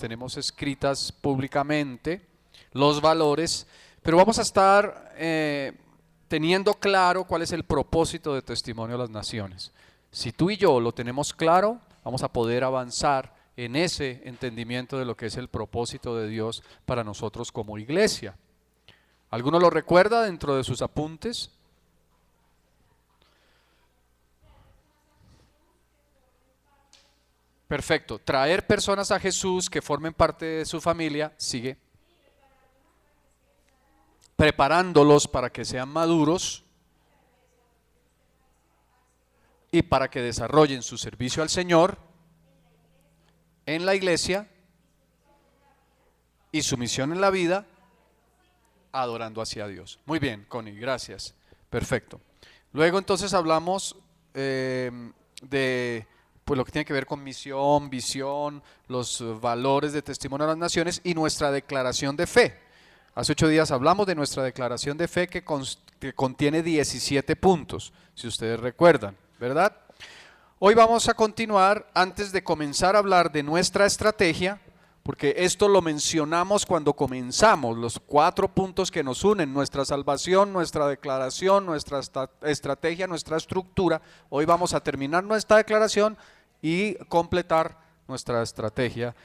tenemos escritas públicamente los valores, pero vamos a estar teniendo claro cuál es el propósito de Testimonio a las Naciones. Si tú y yo lo tenemos claro, vamos a poder avanzar en ese entendimiento de lo que es el propósito de Dios para nosotros como iglesia. ¿Alguno lo recuerda dentro de sus apuntes? Perfecto. Traer personas a Jesús que formen parte de su familia, sigue. Preparándolos para que sean maduros y para que desarrollen su servicio al Señor en la iglesia y su misión en la vida, adorando hacia Dios. Muy bien, Connie, gracias. Perfecto. Luego entonces hablamos de pues lo que tiene que ver con misión, visión, los valores de Testimonio a las Naciones y nuestra declaración de fe. Hace 8 días hablamos de nuestra declaración de fe que contiene 17 puntos, si ustedes recuerdan, ¿verdad? Hoy vamos a continuar, antes de comenzar a hablar de nuestra estrategia, porque esto lo mencionamos cuando comenzamos, los 4 puntos que nos unen, nuestra salvación, nuestra declaración, nuestra estrategia, nuestra estructura. Hoy vamos a terminar nuestra declaración y completar nuestra estrategia.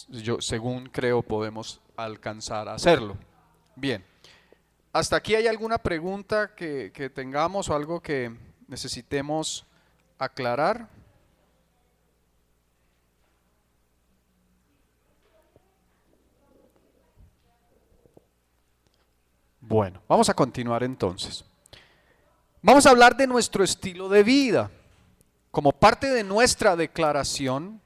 Yo, según creo, podemos alcanzar a hacerlo. Bien, ¿hasta aquí hay alguna pregunta que tengamos o algo que necesitemos aclarar? Bueno, vamos a continuar entonces. Vamos a hablar de nuestro estilo de vida. Como parte de nuestra declaración,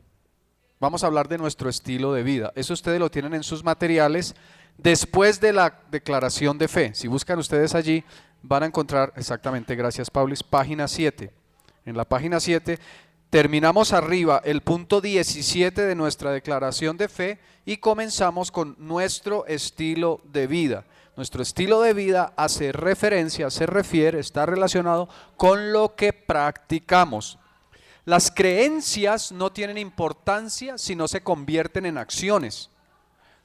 vamos a hablar de nuestro estilo de vida. Eso ustedes lo tienen en sus materiales después de la declaración de fe. Si buscan ustedes allí, van a encontrar exactamente, gracias Paulis, página 7. En la página 7 terminamos arriba el punto 17 de nuestra declaración de fe y comenzamos con nuestro estilo de vida. Nuestro estilo de vida hace referencia, se refiere, está relacionado con lo que practicamos. Las creencias no tienen importancia si no se convierten en acciones.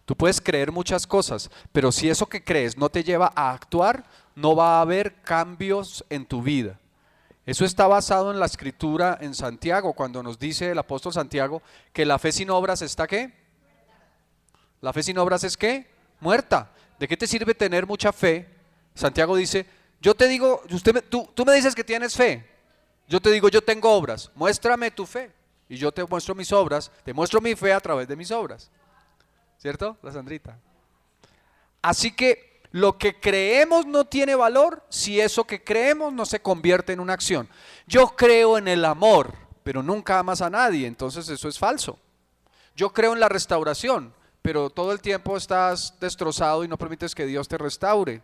Tú puedes creer muchas cosas, pero si eso que crees no te lleva a actuar, no va a haber cambios en tu vida. Eso está basado en la escritura en Santiago, cuando nos dice el apóstol Santiago que la fe sin obras está ¿qué? La fe sin obras es ¿qué? Muerta. ¿De qué te sirve tener mucha fe? Santiago dice, yo te digo, tú me dices que tienes fe. Yo te digo, yo tengo obras, muéstrame tu fe y yo te muestro mis obras, te muestro mi fe a través de mis obras. ¿Cierto, la Sandrita? Así que lo que creemos no tiene valor si eso que creemos no se convierte en una acción. Yo creo en el amor, pero nunca amas a nadie, entonces eso es falso. Yo creo en la restauración, pero todo el tiempo estás destrozado y no permites que Dios te restaure.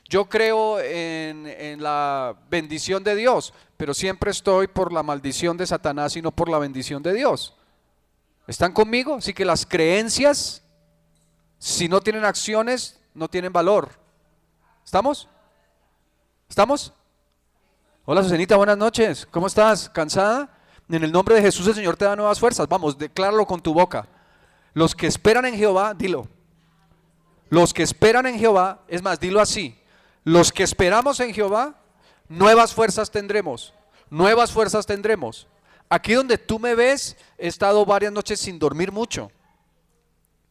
Yo creo en la bendición de Dios, pero siempre estoy por la maldición de Satanás y no por la bendición de Dios. ¿Están conmigo? Así que las creencias, si no tienen acciones, no tienen valor. ¿Estamos? ¿Estamos? Hola Susanita, buenas noches. ¿Cómo estás? ¿Cansada? En el nombre de Jesús el Señor te da nuevas fuerzas. Vamos, decláralo con tu boca. Los que esperan en Jehová, dilo. Los que esperan en Jehová, es más, dilo así. Los que esperamos en Jehová, nuevas fuerzas tendremos. Nuevas fuerzas tendremos. Aquí donde tú me ves, he estado varias noches sin dormir mucho.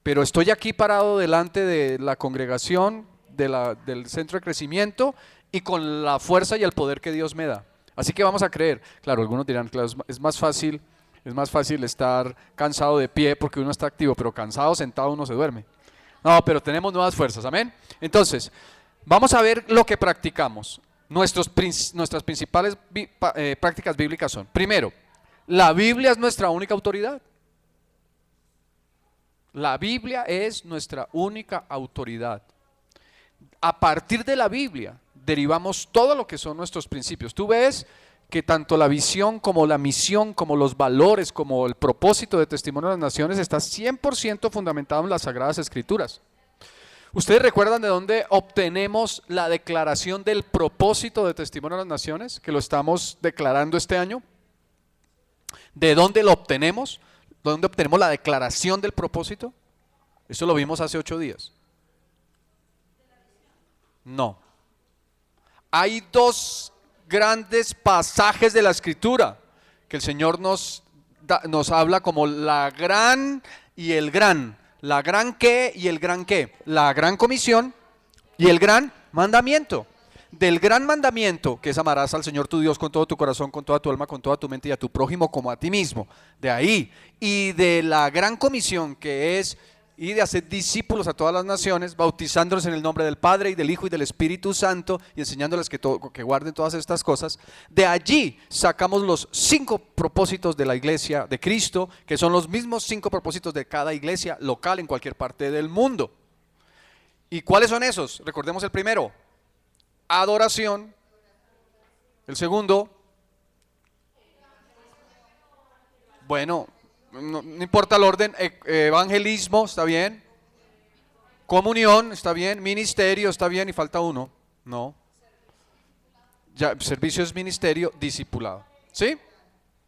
Pero estoy aquí parado delante de la congregación, del centro de crecimiento y con la fuerza y el poder que Dios me da. Así que vamos a creer. Claro, algunos dirán, claro, es más fácil estar cansado de pie porque uno está activo, pero cansado sentado uno se duerme. No, pero tenemos nuevas fuerzas, amén. Entonces, vamos a ver lo que practicamos. Nuestras principales prácticas bíblicas son, primero, la Biblia es nuestra única autoridad. La Biblia es nuestra única autoridad. A partir de la Biblia derivamos todo lo que son nuestros principios. Tú ves que tanto la visión como la misión, como los valores, como el propósito de Testimonio a las Naciones está 100% fundamentado en las Sagradas Escrituras. ¿Ustedes recuerdan de dónde obtenemos la declaración del propósito de Testimonio a las Naciones? Que lo estamos declarando este año. ¿De dónde lo obtenemos? ¿Dónde obtenemos la declaración del propósito? Eso lo vimos hace 8 días. No. Hay dos grandes pasajes de la Escritura que el Señor nos habla como la gran y el gran. La gran qué y el gran qué. La gran comisión y el gran mandamiento. Del gran mandamiento, que es amarás al Señor tu Dios con todo tu corazón, con toda tu alma, con toda tu mente y a tu prójimo como a ti mismo. De ahí. Y de la gran comisión, que es y de hacer discípulos a todas las naciones, bautizándolos en el nombre del Padre y del Hijo y del Espíritu Santo y enseñándoles que guarden todas estas cosas. De allí sacamos los 5 propósitos de la iglesia de Cristo, que son los mismos 5 propósitos de cada iglesia local en cualquier parte del mundo. ¿Y cuáles son esos? Recordemos el primero: adoración. El segundo, bueno, no importa el orden, evangelismo, está bien. Comunión, está bien. Ministerio, está bien. Y falta uno, no. Ya, servicio es ministerio, discipulado. ¿Sí?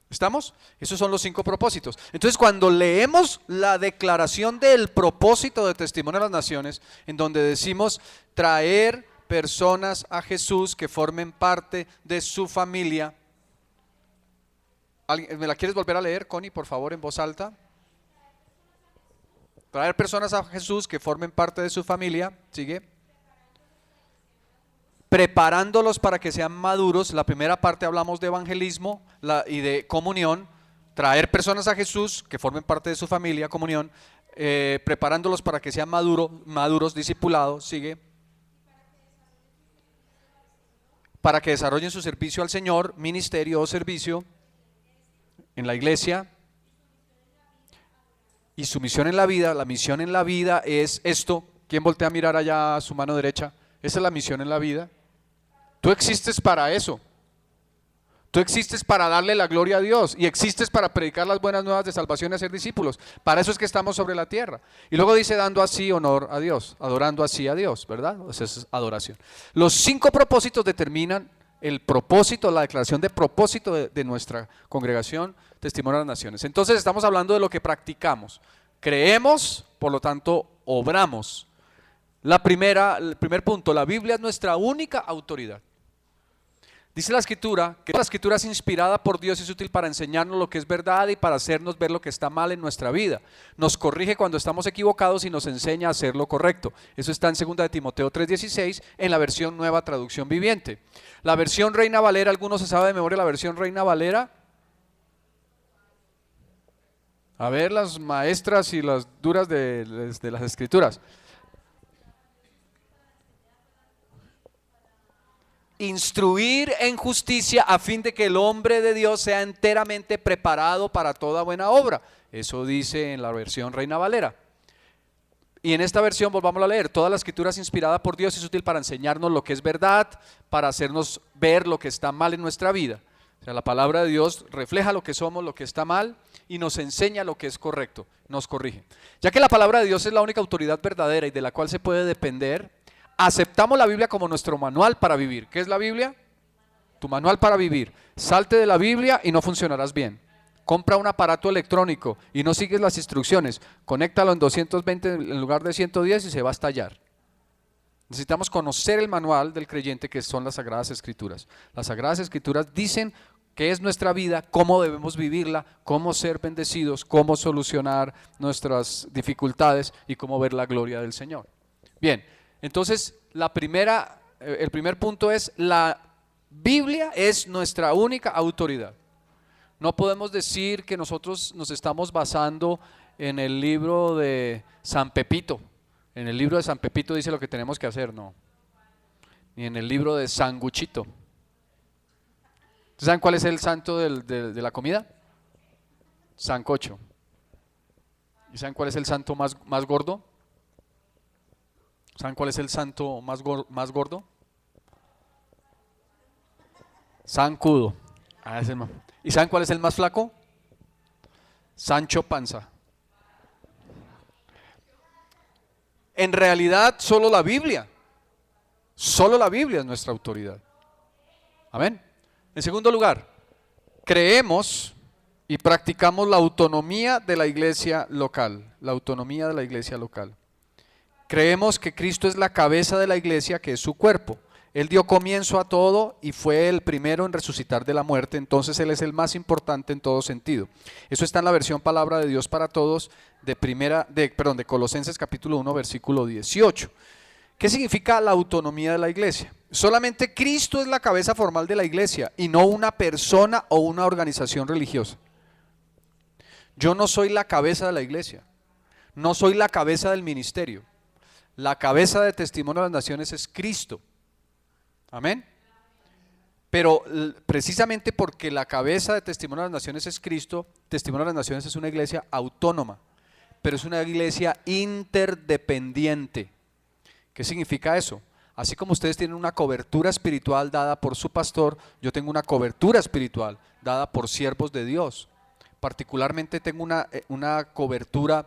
¿Estamos? Esos son los 5 propósitos. Entonces, cuando leemos la declaración del propósito de Testimonio de las Naciones, en donde decimos traer personas a Jesús que formen parte de su familia. ¿Me la quieres volver a leer, Connie, por favor, en voz alta? Traer personas a Jesús que formen parte de su familia. Sigue. Preparándolos para que sean maduros. La primera parte hablamos de evangelismo y de comunión. Traer personas a Jesús que formen parte de su familia, comunión. Preparándolos para que sean maduros, discipulados. Sigue. Para que desarrollen su servicio al Señor, ministerio o servicio en la iglesia. Y su misión en la vida, la misión en la vida es esto. ¿Quién voltea a mirar allá a su mano derecha? Esa es la misión en la vida. Tú existes para eso. Tú existes para darle la gloria a Dios y existes para predicar las buenas nuevas de salvación y hacer discípulos. Para eso es que estamos sobre la tierra. Y luego dice dando así honor a Dios, adorando así a Dios, ¿verdad? Esa es adoración. Los 5 propósitos determinan el propósito, la declaración de propósito de nuestra congregación Testimonio de las Naciones. Entonces estamos hablando de lo que practicamos. Creemos, por lo tanto, obramos. El primer punto, la Biblia es nuestra única autoridad. Dice la Escritura que la Escritura es inspirada por Dios y es útil para enseñarnos lo que es verdad y para hacernos ver lo que está mal en nuestra vida. Nos corrige cuando estamos equivocados y nos enseña a hacer lo correcto. Eso está en 2 de Timoteo 3:16 en la versión Nueva Traducción Viviente. La versión Reina Valera, ¿alguno se sabe de memoria la versión Reina Valera? A ver, las maestras y las duras de las Escrituras. Instruir en justicia a fin de que el hombre de Dios sea enteramente preparado para toda buena obra. Eso dice en la versión Reina Valera. Y en esta versión, volvamos a leer, toda la Escritura es inspirada por Dios y es útil para enseñarnos lo que es verdad, para hacernos ver lo que está mal en nuestra vida. O sea, la palabra de Dios refleja lo que somos, lo que está mal y nos enseña lo que es correcto, nos corrige. Ya que la palabra de Dios es la única autoridad verdadera y de la cual se puede depender, aceptamos la Biblia como nuestro manual para vivir. ¿Qué es la Biblia? Tu manual para vivir. Salte de la Biblia y no funcionarás bien. Compra un aparato electrónico y no sigues las instrucciones. Conéctalo en 220 en lugar de 110 y se va a estallar. Necesitamos conocer el manual del creyente, que son las Sagradas Escrituras. Las Sagradas Escrituras dicen qué es nuestra vida, cómo debemos vivirla, cómo ser bendecidos, cómo solucionar nuestras dificultades y cómo ver la gloria del Señor. Bien. Entonces, el primer punto es, la Biblia es nuestra única autoridad. No podemos decir que nosotros nos estamos basando en el libro de San Pepito. En el libro de San Pepito dice lo que tenemos que hacer, no. Ni en el libro de Sanguchito. ¿Saben cuál es el santo de la comida? Sancocho. ¿Y saben cuál es el santo más gordo? ¿Saben cuál es el santo más gordo? Zancudo. ¿Y saben cuál es el más flaco? Sancho Panza. En realidad, solo la Biblia es nuestra autoridad. Amén. En segundo lugar, creemos y practicamos la autonomía de la iglesia local, la autonomía de la iglesia local. Creemos que Cristo es la cabeza de la iglesia, que es su cuerpo. Él dio comienzo a todo y fue el primero en resucitar de la muerte, entonces Él es el más importante en todo sentido. Eso está en la versión Palabra de Dios para Todos de Colosenses capítulo 1, versículo 18. ¿Qué significa la autonomía de la iglesia? Solamente Cristo es la cabeza formal de la iglesia y no una persona o una organización religiosa. Yo no soy la cabeza de la iglesia, no soy la cabeza del ministerio. La cabeza de Testimonio de las Naciones es Cristo. Amén. Pero precisamente porque la cabeza de Testimonio de las Naciones es Cristo, Testimonio de las Naciones es una iglesia autónoma, pero es una iglesia interdependiente. ¿Qué significa eso? Así como ustedes tienen una cobertura espiritual dada por su pastor, yo tengo una cobertura espiritual dada por siervos de Dios. Particularmente tengo una cobertura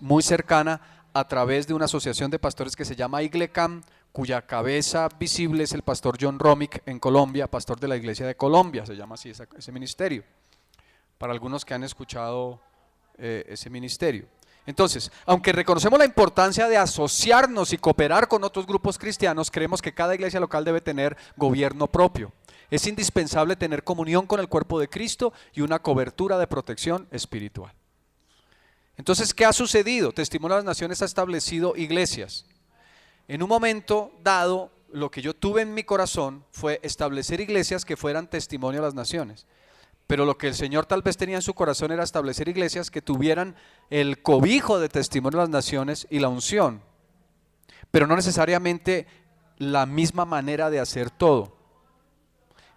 muy cercana a través de una asociación de pastores que se llama Iglecam, cuya cabeza visible es el pastor John Romick en Colombia, pastor de la iglesia de Colombia, se llama así ese ministerio, para algunos que han escuchado ese ministerio. Entonces, aunque reconocemos la importancia de asociarnos y cooperar con otros grupos cristianos, creemos que cada iglesia local debe tener gobierno propio. Es indispensable tener comunión con el cuerpo de Cristo y una cobertura de protección espiritual. Entonces, ¿qué ha sucedido? Testimonio de las Naciones ha establecido iglesias. En un momento dado, lo que yo tuve en mi corazón fue establecer iglesias que fueran testimonio de las naciones. Pero lo que el Señor tal vez tenía en su corazón era establecer iglesias que tuvieran el cobijo de testimonio de las naciones y la unción, pero no necesariamente la misma manera de hacer todo.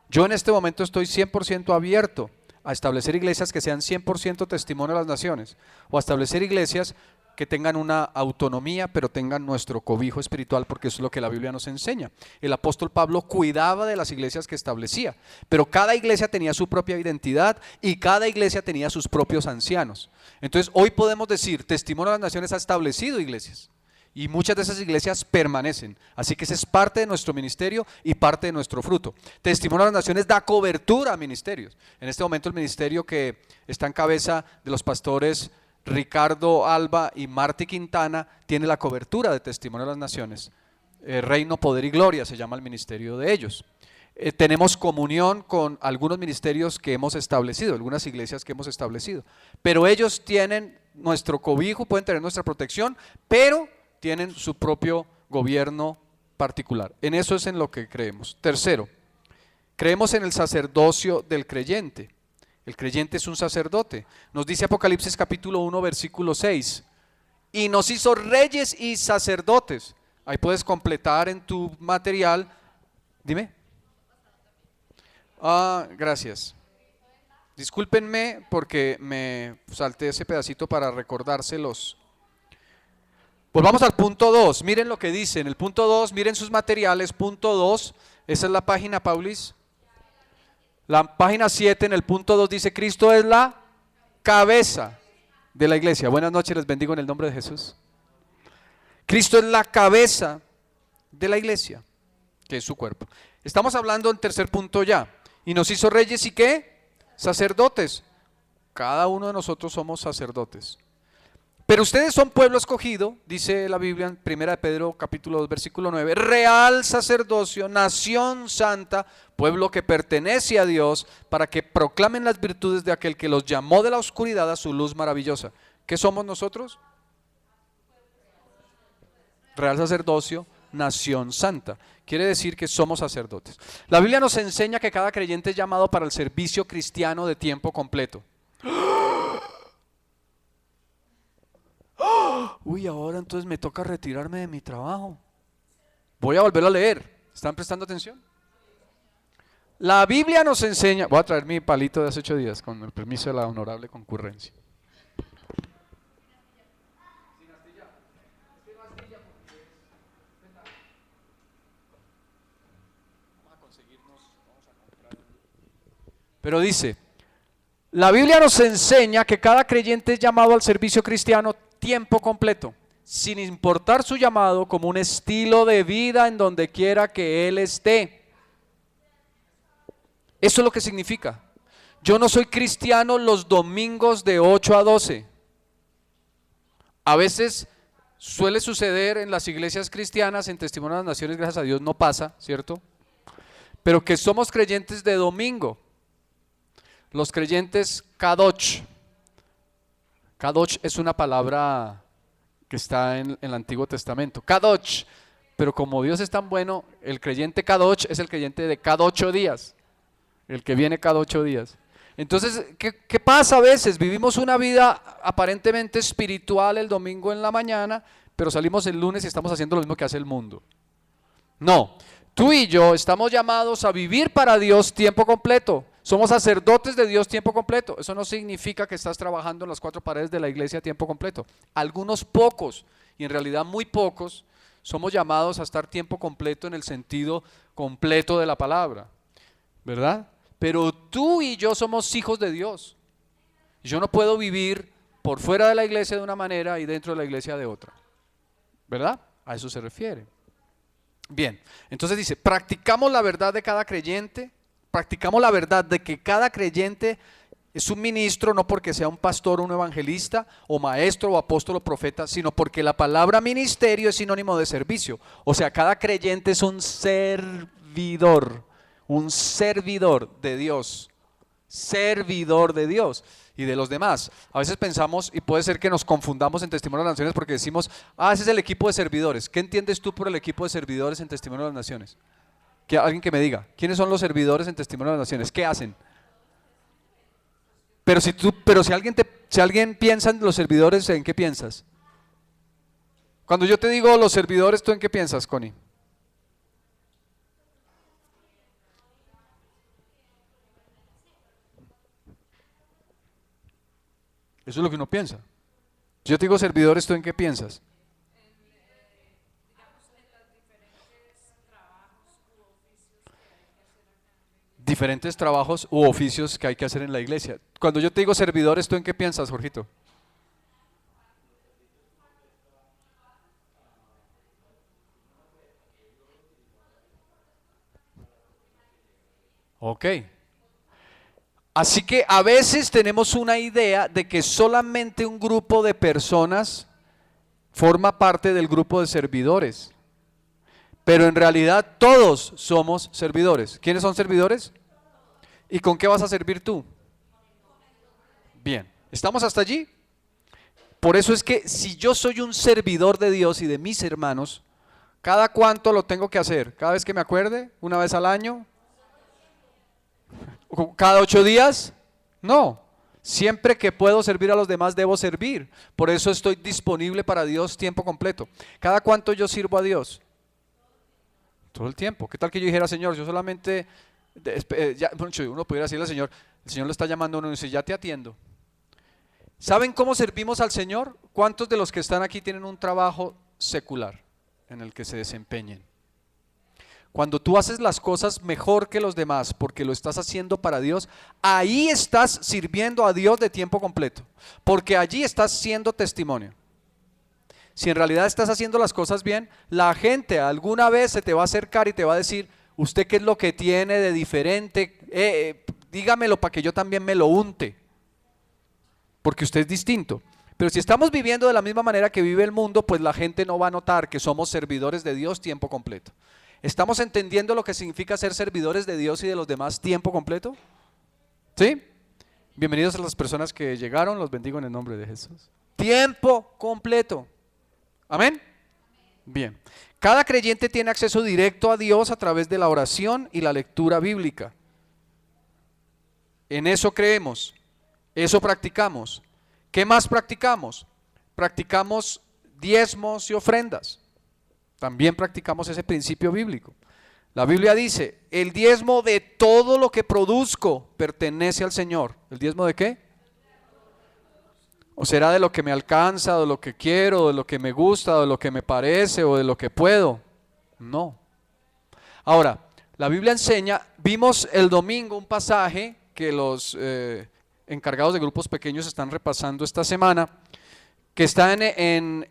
Yo en este momento estoy 100% abierto a establecer iglesias que sean 100% testimonio de las naciones, o a establecer iglesias que tengan una autonomía, pero tengan nuestro cobijo espiritual, porque eso es lo que la Biblia nos enseña. El apóstol Pablo cuidaba de las iglesias que establecía, pero cada iglesia tenía su propia identidad y cada iglesia tenía sus propios ancianos. Entonces hoy podemos decir, Testimonio de las Naciones ha establecido iglesias y muchas de esas iglesias permanecen, así que ese es parte de nuestro ministerio y parte de nuestro fruto. Testimonio de las Naciones da cobertura a ministerios. En este momento el ministerio que está en cabeza de los pastores Ricardo Alba y Marty Quintana tiene la cobertura de Testimonio de las Naciones. Reino, Poder y Gloria se llama el ministerio de ellos. Tenemos comunión con algunos ministerios que hemos establecido, algunas iglesias que hemos establecido, pero ellos tienen nuestro cobijo, pueden tener nuestra protección, pero tienen su propio gobierno particular. En eso es en lo que creemos. Tercero, creemos en el sacerdocio del creyente. El creyente es un sacerdote. Nos dice Apocalipsis capítulo 1 versículo 6. Y nos hizo reyes y sacerdotes. Ahí puedes completar en tu material. Dime. Gracias. Discúlpenme porque me salté ese pedacito para recordárselos. Volvamos al punto 2. Miren lo que dice en el punto 2. Miren sus materiales. Punto 2. Esa es la página, Paulis. La página 7 en el punto 2 dice: Cristo es la cabeza de la iglesia. Buenas noches, les bendigo en el nombre de Jesús. Cristo es la cabeza de la iglesia, que es su cuerpo. Estamos hablando en tercer punto ya. Y nos hizo reyes y ¿qué? Sacerdotes. Cada uno de nosotros somos sacerdotes. Pero ustedes son pueblo escogido, dice la Biblia en 1 de Pedro capítulo 2 versículo 9, real sacerdocio, nación santa, pueblo que pertenece a Dios, para que proclamen las virtudes de aquel que los llamó de la oscuridad a su luz maravillosa. ¿Qué somos nosotros? Real sacerdocio, nación santa. Quiere decir que somos sacerdotes. La Biblia nos enseña que cada creyente es llamado para el servicio cristiano de tiempo completo. Uy, ahora entonces me toca retirarme de mi trabajo. Voy a volver a leer. ¿Están prestando atención? La Biblia nos enseña. Voy a traer mi palito de hace 8 días con el permiso de la honorable concurrencia. Pero dice, la Biblia nos enseña que cada creyente es llamado al servicio cristiano tiempo completo, sin importar su llamado, como un estilo de vida en donde quiera que él esté. Eso es lo que significa. Yo no soy cristiano los domingos de 8 a 12. A veces suele suceder en las iglesias cristianas, en Testimonio de las Naciones, gracias a Dios no pasa, ¿cierto? Pero que somos creyentes de domingo. Los creyentes Kadosh. Kadosh es una palabra que está en el Antiguo Testamento. Kadosh. Pero como Dios es tan bueno, el creyente Kadosh es el creyente de cada 8 días. El que viene cada 8 días. Entonces, ¿qué pasa a veces? Vivimos una vida aparentemente espiritual el domingo en la mañana, pero salimos el lunes y estamos haciendo lo mismo que hace el mundo. No, tú y yo estamos llamados a vivir para Dios tiempo completo. Somos sacerdotes de Dios tiempo completo. Eso no significa que estás trabajando en las 4 paredes de la iglesia tiempo completo. Algunos pocos, y en realidad muy pocos, somos llamados a estar tiempo completo en el sentido completo de la palabra, ¿verdad? Pero tú y yo somos hijos de Dios. Yo no puedo vivir por fuera de la iglesia de una manera y dentro de la iglesia de otra, ¿verdad? A eso se refiere. Bien, entonces dice, practicamos la verdad de cada creyente, practicamos la verdad de que cada creyente es un ministro, no porque sea un pastor, un evangelista, o maestro, o apóstol, o profeta, sino porque la palabra ministerio es sinónimo de servicio. O sea, cada creyente es un servidor de Dios, servidor de Dios y de los demás. A veces pensamos, y puede ser que nos confundamos en Testimonio de las Naciones porque decimos, ese es el equipo de servidores. ¿Qué entiendes tú por el equipo de servidores en Testimonio de las Naciones? Alguien que me diga, ¿quiénes son los servidores en Testimonio de las Naciones? ¿Qué hacen? Pero si alguien piensa en los servidores, ¿en qué piensas? Cuando yo te digo los servidores, ¿tú en qué piensas, Connie? Eso es lo que uno piensa. Si yo te digo servidores, ¿tú en qué piensas? Diferentes trabajos u oficios que hay que hacer en la iglesia. Cuando yo te digo servidores, ¿tú en qué piensas, Jorgito? Ok. Así que a veces tenemos una idea de que solamente un grupo de personas forma parte del grupo de servidores. Pero en realidad todos somos servidores. ¿Quiénes son servidores? ¿Y con qué vas a servir tú? Bien, ¿estamos hasta allí? Por eso es que si yo soy un servidor de Dios y de mis hermanos, ¿cada cuánto lo tengo que hacer? ¿Cada vez que me acuerde? ¿Una vez al año? ¿Cada 8 días? No. Siempre que puedo servir a los demás debo servir. Por eso estoy disponible para Dios tiempo completo. ¿Cada cuánto yo sirvo a Dios? Todo el tiempo. ¿Qué tal que yo dijera, Señor, yo solamente, uno pudiera decirle al Señor, el Señor lo está llamando a uno y dice, ya te atiendo. ¿Saben cómo servimos al Señor? ¿Cuántos de los que están aquí tienen un trabajo secular en el que se desempeñen? Cuando tú haces las cosas mejor que los demás porque lo estás haciendo para Dios, ahí estás sirviendo a Dios de tiempo completo, porque allí estás siendo testimonio. Si en realidad estás haciendo las cosas bien, la gente alguna vez se te va a acercar y te va a decir, ¿usted qué es lo que tiene de diferente? Dígamelo para que yo también me lo unte, porque usted es distinto. Pero si estamos viviendo de la misma manera que vive el mundo, pues la gente no va a notar que somos servidores de Dios tiempo completo. ¿Estamos entendiendo lo que significa ser servidores de Dios y de los demás tiempo completo? ¿Sí? Bienvenidos a las personas que llegaron, los bendigo en el nombre de Jesús. Tiempo completo. ¿Amén? Bien. Cada creyente tiene acceso directo a Dios a través de la oración y la lectura bíblica. En eso creemos, eso practicamos. ¿Qué más practicamos? Practicamos diezmos y ofrendas. También practicamos ese principio bíblico. La Biblia dice, el diezmo de todo lo que produzco pertenece al Señor. ¿El diezmo de qué? ¿O será de lo que me alcanza, de lo que quiero, de lo que me gusta, de lo que me parece o de lo que puedo? No. Ahora, la Biblia enseña, vimos el domingo un pasaje que los encargados de grupos pequeños están repasando esta semana, que está en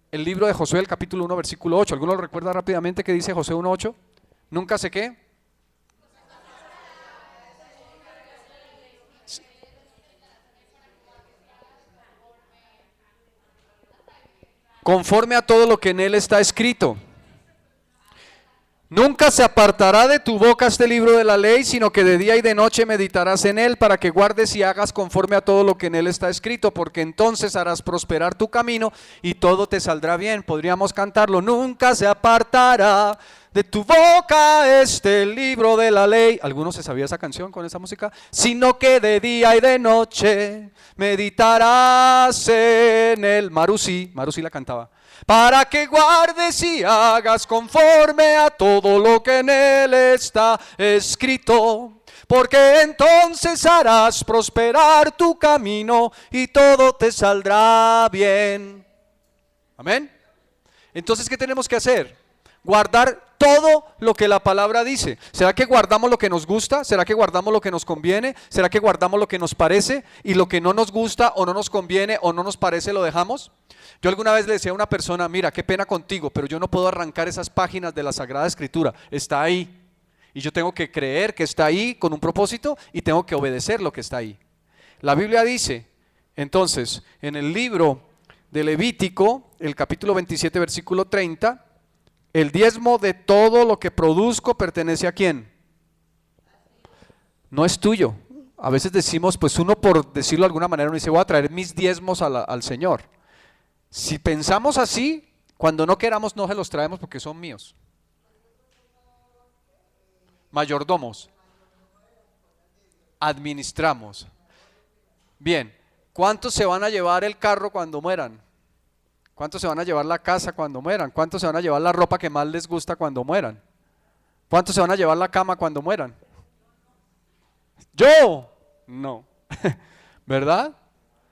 el libro de Josué, el capítulo 1, versículo 8. ¿Alguno lo recuerda rápidamente qué dice Josué 1:8? Nunca sé qué. conforme a todo lo que en él está escrito. Nunca se apartará de tu boca este libro de la ley, sino que de día y de noche meditarás en él, para que guardes y hagas conforme a todo lo que en él está escrito, porque entonces harás prosperar tu camino y todo te saldrá bien. Podríamos cantarlo: nunca se apartará de tu boca este libro de la ley. ¿Alguno se sabía esa canción con esa música? Sino que de día y de noche meditarás en él. Marusi la cantaba. Para que guardes y hagas conforme a todo lo que en él está escrito, porque entonces harás prosperar tu camino y todo te saldrá bien. Amén. Entonces, ¿qué tenemos que hacer? Guardar todo lo que la palabra dice. ¿Será que guardamos lo que nos gusta? ¿Será que guardamos lo que nos conviene? ¿Será que guardamos lo que nos parece? Y lo que no nos gusta o no nos conviene o no nos parece lo dejamos. Yo alguna vez le decía a una persona: mira, qué pena contigo, pero yo no puedo arrancar esas páginas de la Sagrada Escritura. Está ahí. Y yo tengo que creer que está ahí con un propósito y tengo que obedecer lo que está ahí. La Biblia dice, entonces, en el libro de Levítico, el capítulo 27, versículo 30, el diezmo de todo lo que produzco pertenece ¿a quién? No es tuyo. A veces decimos, pues uno, por decirlo de alguna manera, uno dice: voy a traer mis diezmos al Señor. Si pensamos así, cuando no queramos no se los traemos porque son míos. Mayordomos. Administramos. Bien, ¿cuántos se van a llevar el carro cuando mueran? ¿Cuántos se van a llevar la casa cuando mueran? ¿Cuántos se van a llevar la ropa que más les gusta cuando mueran? ¿Cuántos se van a llevar la cama cuando mueran? Yo, no. ¿Verdad?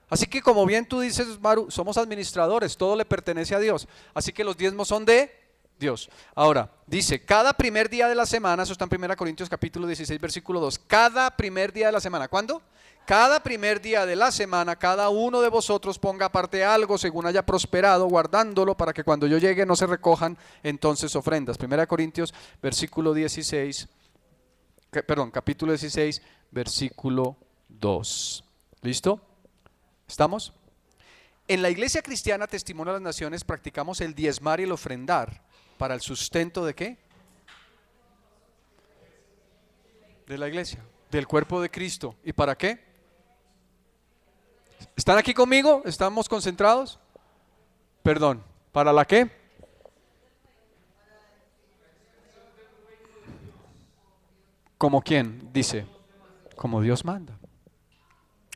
Así que, como bien tú dices, Maru, somos administradores, todo le pertenece a Dios. Así que los diezmos son de Dios. Ahora, dice, cada primer día de la semana, eso está en 1 Corintios capítulo 16, versículo 2, cada primer día de la semana. ¿Cuándo? Cada primer día de la semana, cada uno de vosotros ponga aparte algo según haya prosperado, guardándolo para que cuando yo llegue no se recojan entonces ofrendas. 1 Corintios versículo 16, capítulo 16, versículo 2. ¿Listo? ¿Estamos? En la iglesia cristiana Testimonio de las Naciones practicamos el diezmar y el ofrendar para el sustento ¿de qué? De la iglesia, del cuerpo de Cristo. ¿Y para qué? ¿Están aquí conmigo? ¿Estamos concentrados? Perdón, ¿para la qué? ¿Como quién? Dice, como Dios manda.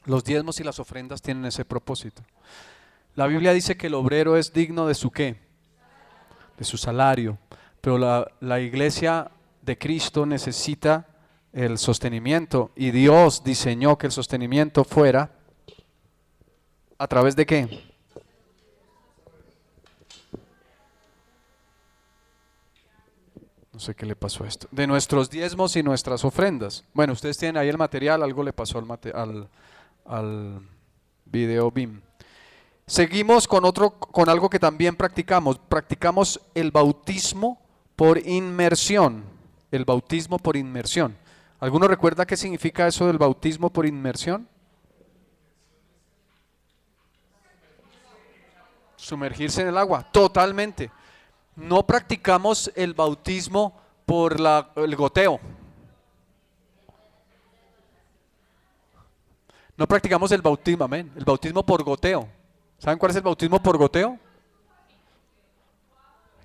Los diezmos y las ofrendas tienen ese propósito. La Biblia dice que el obrero es digno de su ¿qué? De su salario. Pero la iglesia de Cristo necesita el sostenimiento, y Dios diseñó que el sostenimiento fuera ¿a través de qué? No sé qué le pasó a esto. De nuestros diezmos y nuestras ofrendas. Bueno, ustedes tienen ahí el material, algo le pasó al video BIM. Seguimos con algo que también practicamos. Practicamos el bautismo por inmersión. El bautismo por inmersión. ¿Alguno recuerda qué significa eso del bautismo por inmersión? Sumergirse en el agua, totalmente. No practicamos el bautismo por el goteo. No practicamos el bautismo, amén. El bautismo por goteo. ¿Saben cuál es el bautismo por goteo?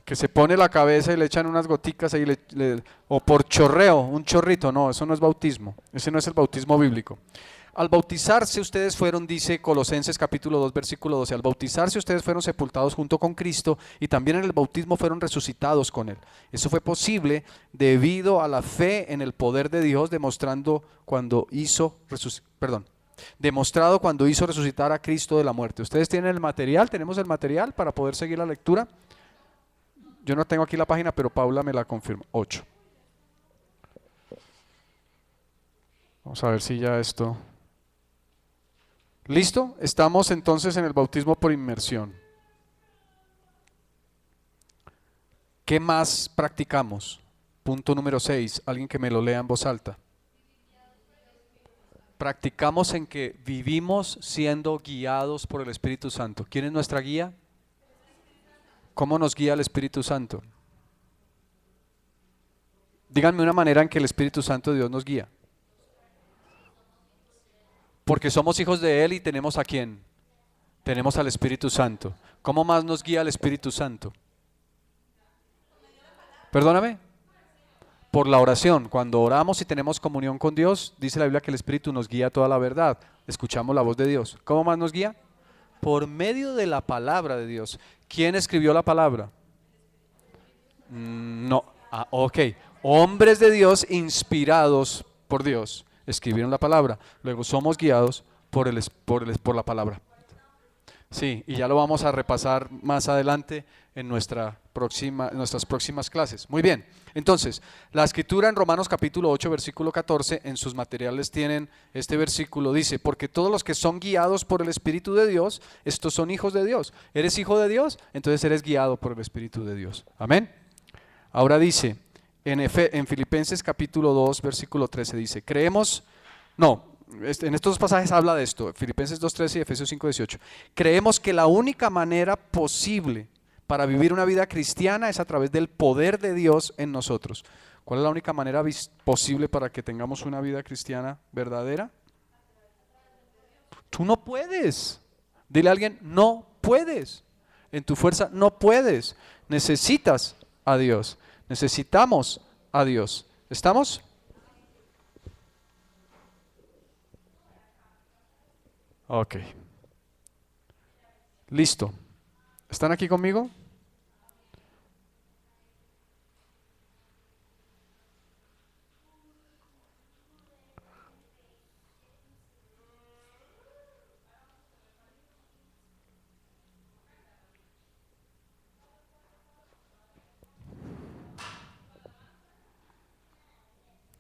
Que se pone la cabeza y le echan unas goticas ahí, o por chorreo, un chorrito. No, eso no es bautismo. Ese no es el bautismo bíblico. Al bautizarse ustedes fueron, dice Colosenses capítulo 2 versículo 12, al bautizarse ustedes fueron sepultados junto con Cristo y también en el bautismo fueron resucitados con Él. Eso fue posible debido a la fe en el poder de Dios demostrado cuando hizo resucitar a Cristo de la muerte. ¿Ustedes tienen el material? ¿Tenemos el material para poder seguir la lectura? Yo no tengo aquí la página, pero Paula me la confirma. 8. Vamos a ver si ya esto... ¿Listo? Estamos entonces en el bautismo por inmersión. ¿Qué más practicamos? Punto número 6. Alguien que me lo lea en voz alta. Practicamos en que vivimos siendo guiados por el Espíritu Santo. ¿Quién es nuestra guía? ¿Cómo nos guía el Espíritu Santo? Díganme una manera en que el Espíritu Santo de Dios nos guía. Porque somos hijos de Él y tenemos ¿a quién? Tenemos al Espíritu Santo. ¿Cómo más nos guía el Espíritu Santo? Perdóname. Por la oración. Cuando oramos y tenemos comunión con Dios, dice la Biblia que el Espíritu nos guía a toda la verdad. Escuchamos la voz de Dios. ¿Cómo más nos guía? Por medio de la palabra de Dios. ¿Quién escribió la palabra? No. Ok. Hombres de Dios inspirados por Dios escribieron la palabra. Luego somos guiados por la palabra. Sí, y ya lo vamos a repasar más adelante en nuestras próximas clases. Muy bien, entonces, la escritura en Romanos capítulo 8, versículo 14, en sus materiales tienen este versículo, dice, porque todos los que son guiados por el Espíritu de Dios, estos son hijos de Dios. ¿Eres hijo de Dios? Entonces eres guiado por el Espíritu de Dios. Amén. Ahora dice, en Filipenses capítulo 2, versículo 13, dice, en estos dos pasajes habla de esto, Filipenses 2:13 y Efesios 5:18. Creemos que la única manera posible para vivir una vida cristiana es a través del poder de Dios en nosotros. ¿Cuál es la única manera posible para que tengamos una vida cristiana verdadera? Tú no puedes. Dile a alguien, no puedes. En tu fuerza no puedes. Necesitas a Dios. Necesitamos a Dios. ¿Estamos? Ok. Listo. ¿Están aquí conmigo?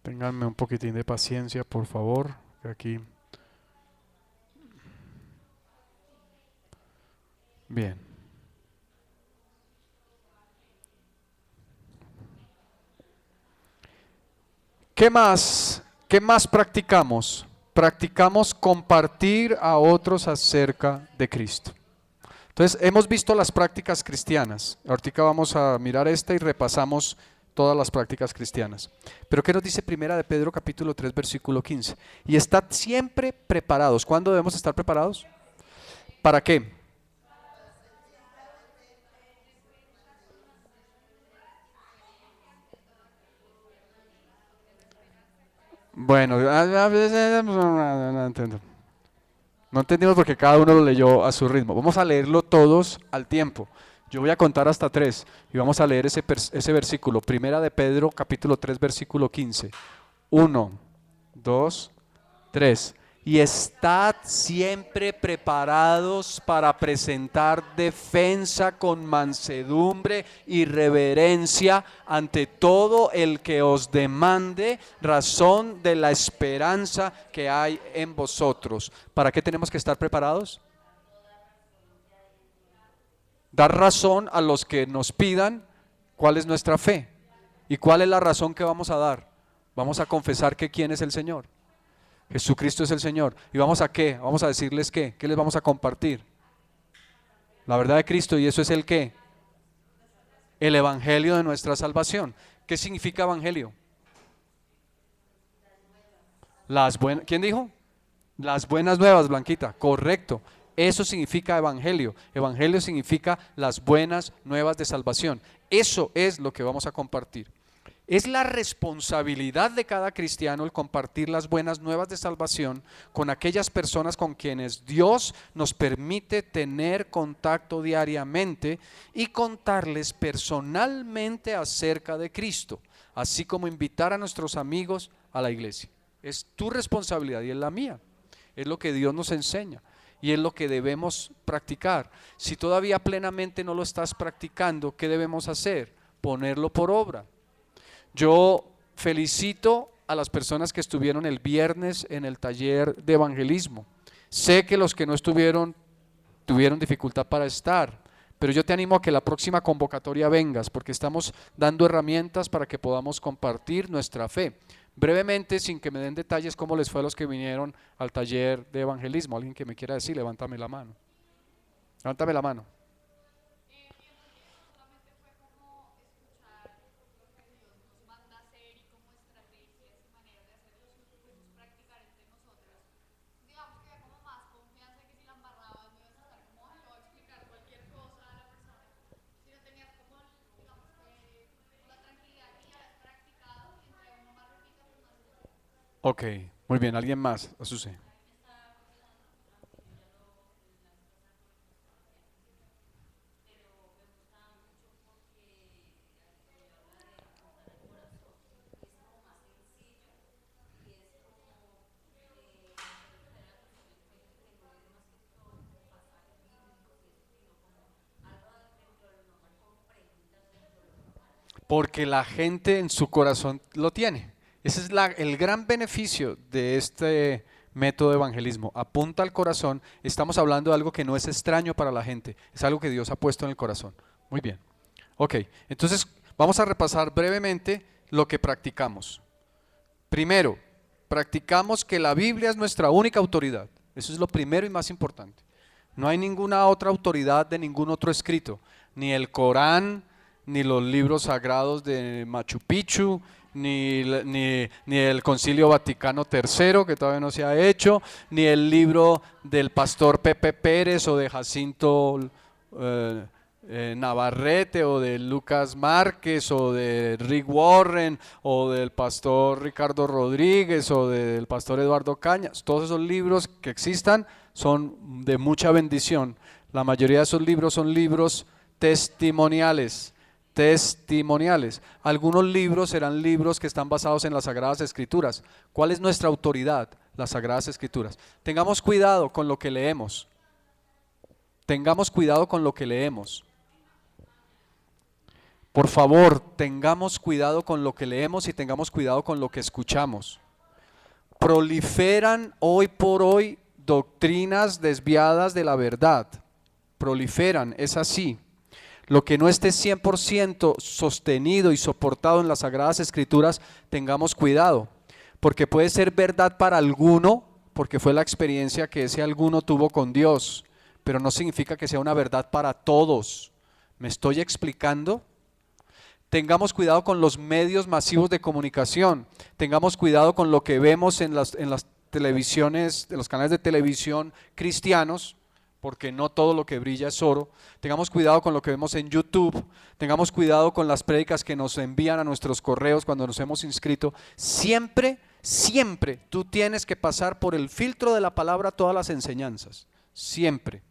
Ténganme un poquitín de paciencia, por favor. Que aquí. Bien. ¿Qué más? ¿Qué más practicamos? Practicamos compartir a otros acerca de Cristo. Entonces, hemos visto las prácticas cristianas. Ahorita vamos a mirar esta y repasamos todas las prácticas cristianas. Pero ¿qué nos dice Primera de Pedro capítulo 3 versículo 15? Y estad siempre preparados. ¿Cuándo debemos estar preparados? ¿Para qué? Bueno, no entiendo. No entendimos porque cada uno lo leyó a su ritmo. Vamos a leerlo todos al tiempo. Yo voy a contar hasta 3 y vamos a leer ese versículo. Primera de Pedro, capítulo 3, versículo 15. 1, 2, 3. Y estad siempre preparados para presentar defensa con mansedumbre y reverencia ante todo el que os demande razón de la esperanza que hay en vosotros. ¿Para qué tenemos que estar preparados? Dar razón a los que nos pidan cuál es nuestra fe. ¿Y cuál es la razón que vamos a dar? Vamos a confesar que quién es el Señor. Jesucristo es el Señor. ¿Y vamos a qué? Vamos a decirles qué. ¿Qué les vamos a compartir? La verdad de Cristo. ¿Y eso es el qué? El evangelio de nuestra salvación. ¿Qué significa evangelio? ¿Quién dijo? Las buenas nuevas, Blanquita. Correcto. Eso significa evangelio. Evangelio significa las buenas nuevas de salvación. Eso es lo que vamos a compartir. Es la responsabilidad de cada cristiano el compartir las buenas nuevas de salvación con aquellas personas con quienes Dios nos permite tener contacto diariamente y contarles personalmente acerca de Cristo, así como invitar a nuestros amigos a la iglesia. Es tu responsabilidad y es la mía. Es lo que Dios nos enseña y es lo que debemos practicar. Si todavía plenamente no lo estás practicando, ¿qué debemos hacer? Ponerlo por obra. Yo felicito a las personas que estuvieron el viernes en el taller de evangelismo. Sé que los que no estuvieron tuvieron dificultad para estar, pero yo te animo a que la próxima convocatoria vengas, porque estamos dando herramientas para que podamos compartir nuestra fe. Brevemente, sin que me den detalles, ¿cómo les fue a los que vinieron al taller de evangelismo? ¿Alguien que me quiera decir? Levántame la mano. Levántame la mano. Ok, muy bien, ¿alguien más? Azucena. Porque la gente en su corazón lo tiene. Ese es el gran beneficio de este método de evangelismo. Apunta al corazón. Estamos hablando de algo que no es extraño para la gente. Es algo que Dios ha puesto en el corazón. Muy bien. Ok, entonces vamos a repasar brevemente lo que practicamos. Primero, practicamos que la Biblia es nuestra única autoridad. Eso es lo primero y más importante. No hay ninguna otra autoridad de ningún otro escrito, ni el Corán, ni los libros sagrados de Machu Picchu, ni el Concilio Vaticano III, que todavía no se ha hecho, ni el libro del pastor Pepe Pérez o de Jacinto eh, Navarrete o de Lucas Márquez o de Rick Warren o del pastor Ricardo Rodríguez o del pastor Eduardo Cañas. Todos esos libros que existan son de mucha bendición. La mayoría de esos libros son libros testimoniales. Testimoniales. Algunos libros serán libros que están basados en las Sagradas Escrituras. ¿Cuál es nuestra autoridad? Las Sagradas Escrituras. Tengamos cuidado con lo que leemos. Tengamos cuidado con lo que leemos. Por favor, tengamos cuidado con lo que leemos y tengamos cuidado con lo que escuchamos. Proliferan hoy por hoy doctrinas desviadas de la verdad. Proliferan, es así. Lo que no esté 100% sostenido y soportado en las Sagradas Escrituras, tengamos cuidado, porque puede ser verdad para alguno, porque fue la experiencia que ese alguno tuvo con Dios, pero no significa que sea una verdad para todos. ¿Me estoy explicando? Tengamos cuidado con los medios masivos de comunicación, tengamos cuidado con lo que vemos en las televisiones, en los canales de televisión cristianos, porque no todo lo que brilla es oro. Tengamos cuidado con lo que vemos en YouTube, tengamos cuidado con las prédicas que nos envían a nuestros correos cuando nos hemos inscrito. Siempre, siempre tú tienes que pasar por el filtro de la palabra todas las enseñanzas, siempre.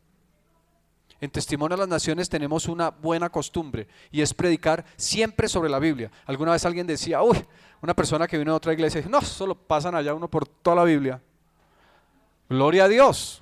En Testimonio de las Naciones tenemos una buena costumbre y es predicar siempre sobre la Biblia. Alguna vez alguien decía, uy, una persona que vino de otra iglesia, no, solo pasan allá uno por toda la Biblia. Gloria a Dios,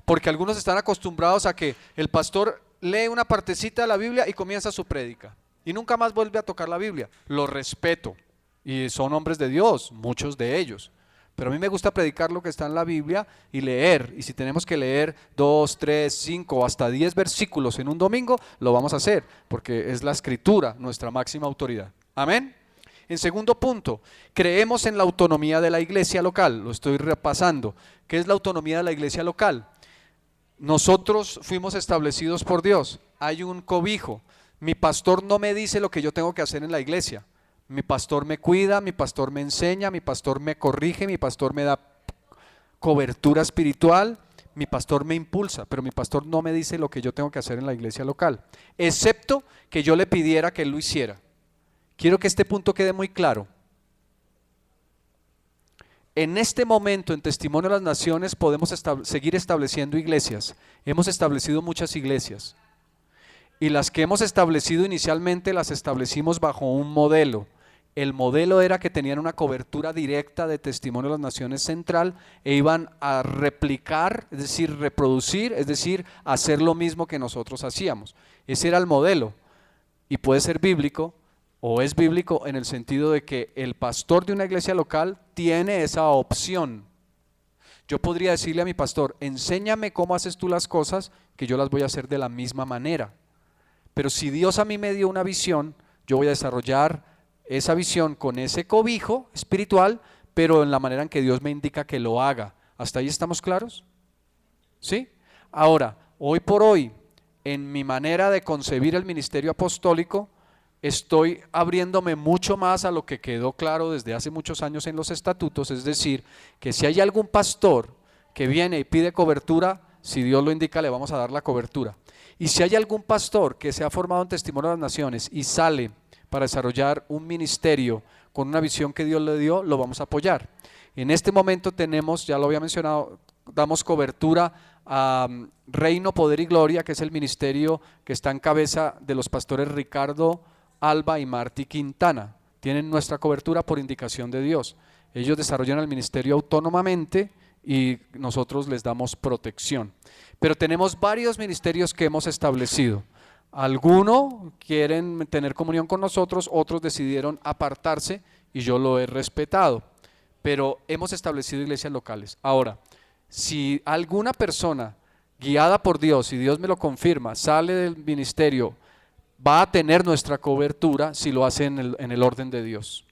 porque algunos están acostumbrados a que el pastor lee una partecita de la Biblia y comienza su prédica y nunca más vuelve a tocar la Biblia. Lo respeto y son hombres de Dios, muchos de ellos. Pero a mí me gusta predicar lo que está en la Biblia y leer. Y si tenemos que leer 2, 3, 5 o hasta 10 versículos en un domingo, lo vamos a hacer, porque es la Escritura nuestra máxima autoridad. Amén. En segundo punto, creemos en la autonomía de la iglesia local. Lo estoy repasando. ¿Qué es la autonomía de la iglesia local? Nosotros fuimos establecidos por Dios. Hay un cobijo. Mi pastor no me dice lo que yo tengo que hacer en la iglesia. Mi pastor me cuida, mi pastor me enseña, mi pastor me corrige, mi pastor me da cobertura espiritual, mi pastor me impulsa, pero mi pastor no me dice lo que yo tengo que hacer en la iglesia local, excepto que yo le pidiera que él lo hiciera. Quiero que este punto quede muy claro. En este momento, en Testimonio de las Naciones, podemos seguir estableciendo iglesias. Hemos establecido muchas iglesias. Y las que hemos establecido inicialmente las establecimos bajo un modelo. El modelo era que tenían una cobertura directa de Testimonio de las Naciones central e iban a replicar, es decir, reproducir, es decir, hacer lo mismo que nosotros hacíamos. Ese era el modelo y puede ser bíblico o es bíblico en el sentido de que el pastor de una iglesia local tiene esa opción. Yo podría decirle a mi pastor, enséñame cómo haces tú las cosas, que yo las voy a hacer de la misma manera. Pero si Dios a mí me dio una visión, yo voy a desarrollar esa visión con ese cobijo espiritual, pero en la manera en que Dios me indica que lo haga. ¿Hasta ahí estamos claros? ¿Sí? Ahora, hoy por hoy, en mi manera de concebir el ministerio apostólico, estoy abriéndome mucho más a lo que quedó claro desde hace muchos años en los estatutos, es decir, que si hay algún pastor que viene y pide cobertura, si Dios lo indica, le vamos a dar la cobertura. Y si hay algún pastor que se ha formado en Testimonio de las Naciones y sale para desarrollar un ministerio con una visión que Dios le dio, lo vamos a apoyar. En este momento tenemos, ya lo había mencionado, damos cobertura a Reino, Poder y Gloria, que es el ministerio que está en cabeza de los pastores Ricardo Alba y Marty Quintana. Tienen nuestra cobertura por indicación de Dios. Ellos desarrollan el ministerio autónomamente y nosotros les damos protección. Pero tenemos varios ministerios que hemos establecido. Algunos quieren tener comunión con nosotros, otros decidieron apartarse y yo lo he respetado. Pero hemos establecido iglesias locales. Ahora, si alguna persona guiada por Dios, y Dios me lo confirma, sale del ministerio, va a tener nuestra cobertura si lo hace en el orden de Dios.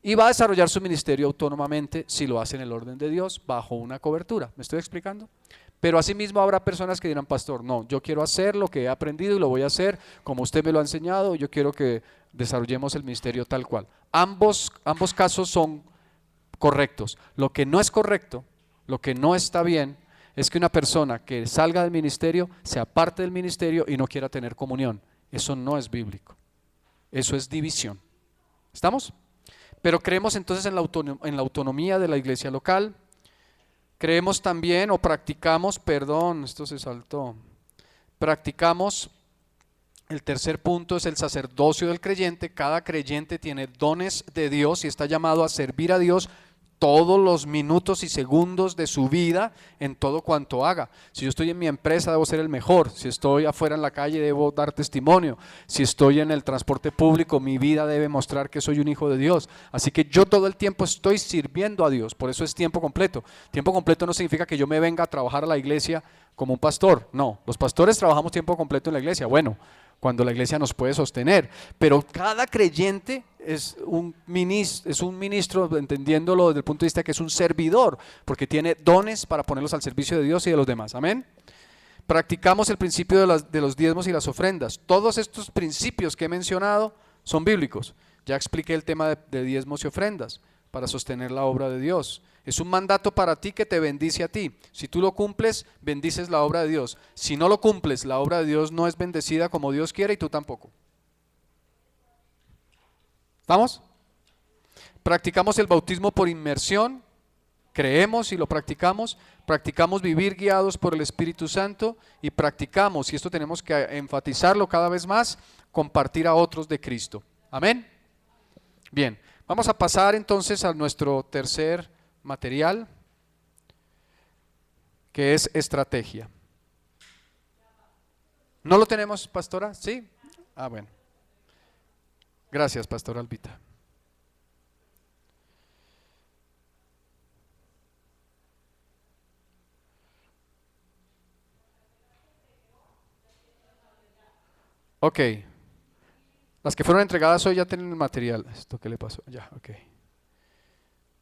Y va a desarrollar su ministerio autónomamente si lo hace en el orden de Dios, bajo una cobertura. ¿Me estoy explicando? Pero asimismo habrá personas que dirán, pastor, no, yo quiero hacer lo que he aprendido y lo voy a hacer como usted me lo ha enseñado, yo quiero que desarrollemos el ministerio tal cual. Ambos casos son correctos. Lo que no es correcto, lo que no está bien, es que una persona que salga del ministerio, se aparte del ministerio y no quiera tener comunión. Eso no es bíblico. Eso es división. ¿Estamos? Pero creemos entonces en la autonomía de la iglesia local. Creemos también o practicamos, perdón, esto se saltó. Practicamos, el tercer punto es el sacerdocio del creyente. Cada creyente tiene dones de Dios y está llamado a servir a Dios todos los minutos y segundos de su vida en todo cuanto haga. Si yo estoy en mi empresa debo ser el mejor, si estoy afuera en la calle debo dar testimonio, si estoy en el transporte público mi vida debe mostrar que soy un hijo de Dios. Así que yo todo el tiempo estoy sirviendo a Dios, por eso es tiempo completo. Tiempo completo no significa que yo me venga a trabajar a la iglesia como un pastor, no, los pastores trabajamos tiempo completo en la iglesia, bueno, cuando la iglesia nos puede sostener, pero cada creyente es un ministro, entendiéndolo desde el punto de vista que es un servidor, porque tiene dones para ponerlos al servicio de Dios y de los demás, amén. Practicamos el principio de los diezmos y las ofrendas. Todos estos principios que he mencionado son bíblicos. Ya expliqué el tema de diezmos y ofrendas para sostener la obra de Dios. Es un mandato para ti que te bendice a ti. Si tú lo cumples, bendices la obra de Dios. Si no lo cumples, la obra de Dios no es bendecida como Dios quiere y tú tampoco. ¿Vamos? Practicamos el bautismo por inmersión. Creemos y lo practicamos. Practicamos vivir guiados por el Espíritu Santo y practicamos, y esto tenemos que enfatizarlo cada vez más, compartir a otros de Cristo. Amén. Bien, vamos a pasar entonces a nuestro tercer material, que es estrategia. ¿No lo tenemos, pastora? ¿Sí? Ah, bueno. Gracias, pastora Albita. Ok. Las que fueron entregadas hoy ya tienen el material. ¿Esto qué le pasó? Ya, ok.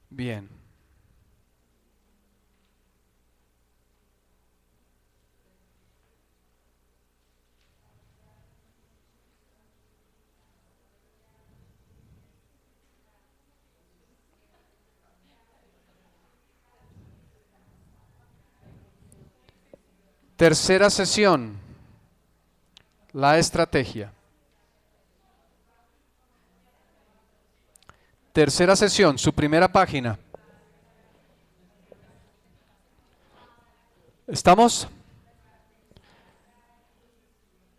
Bien. Tercera sesión, la estrategia. Tercera sesión, su primera página. ¿Estamos?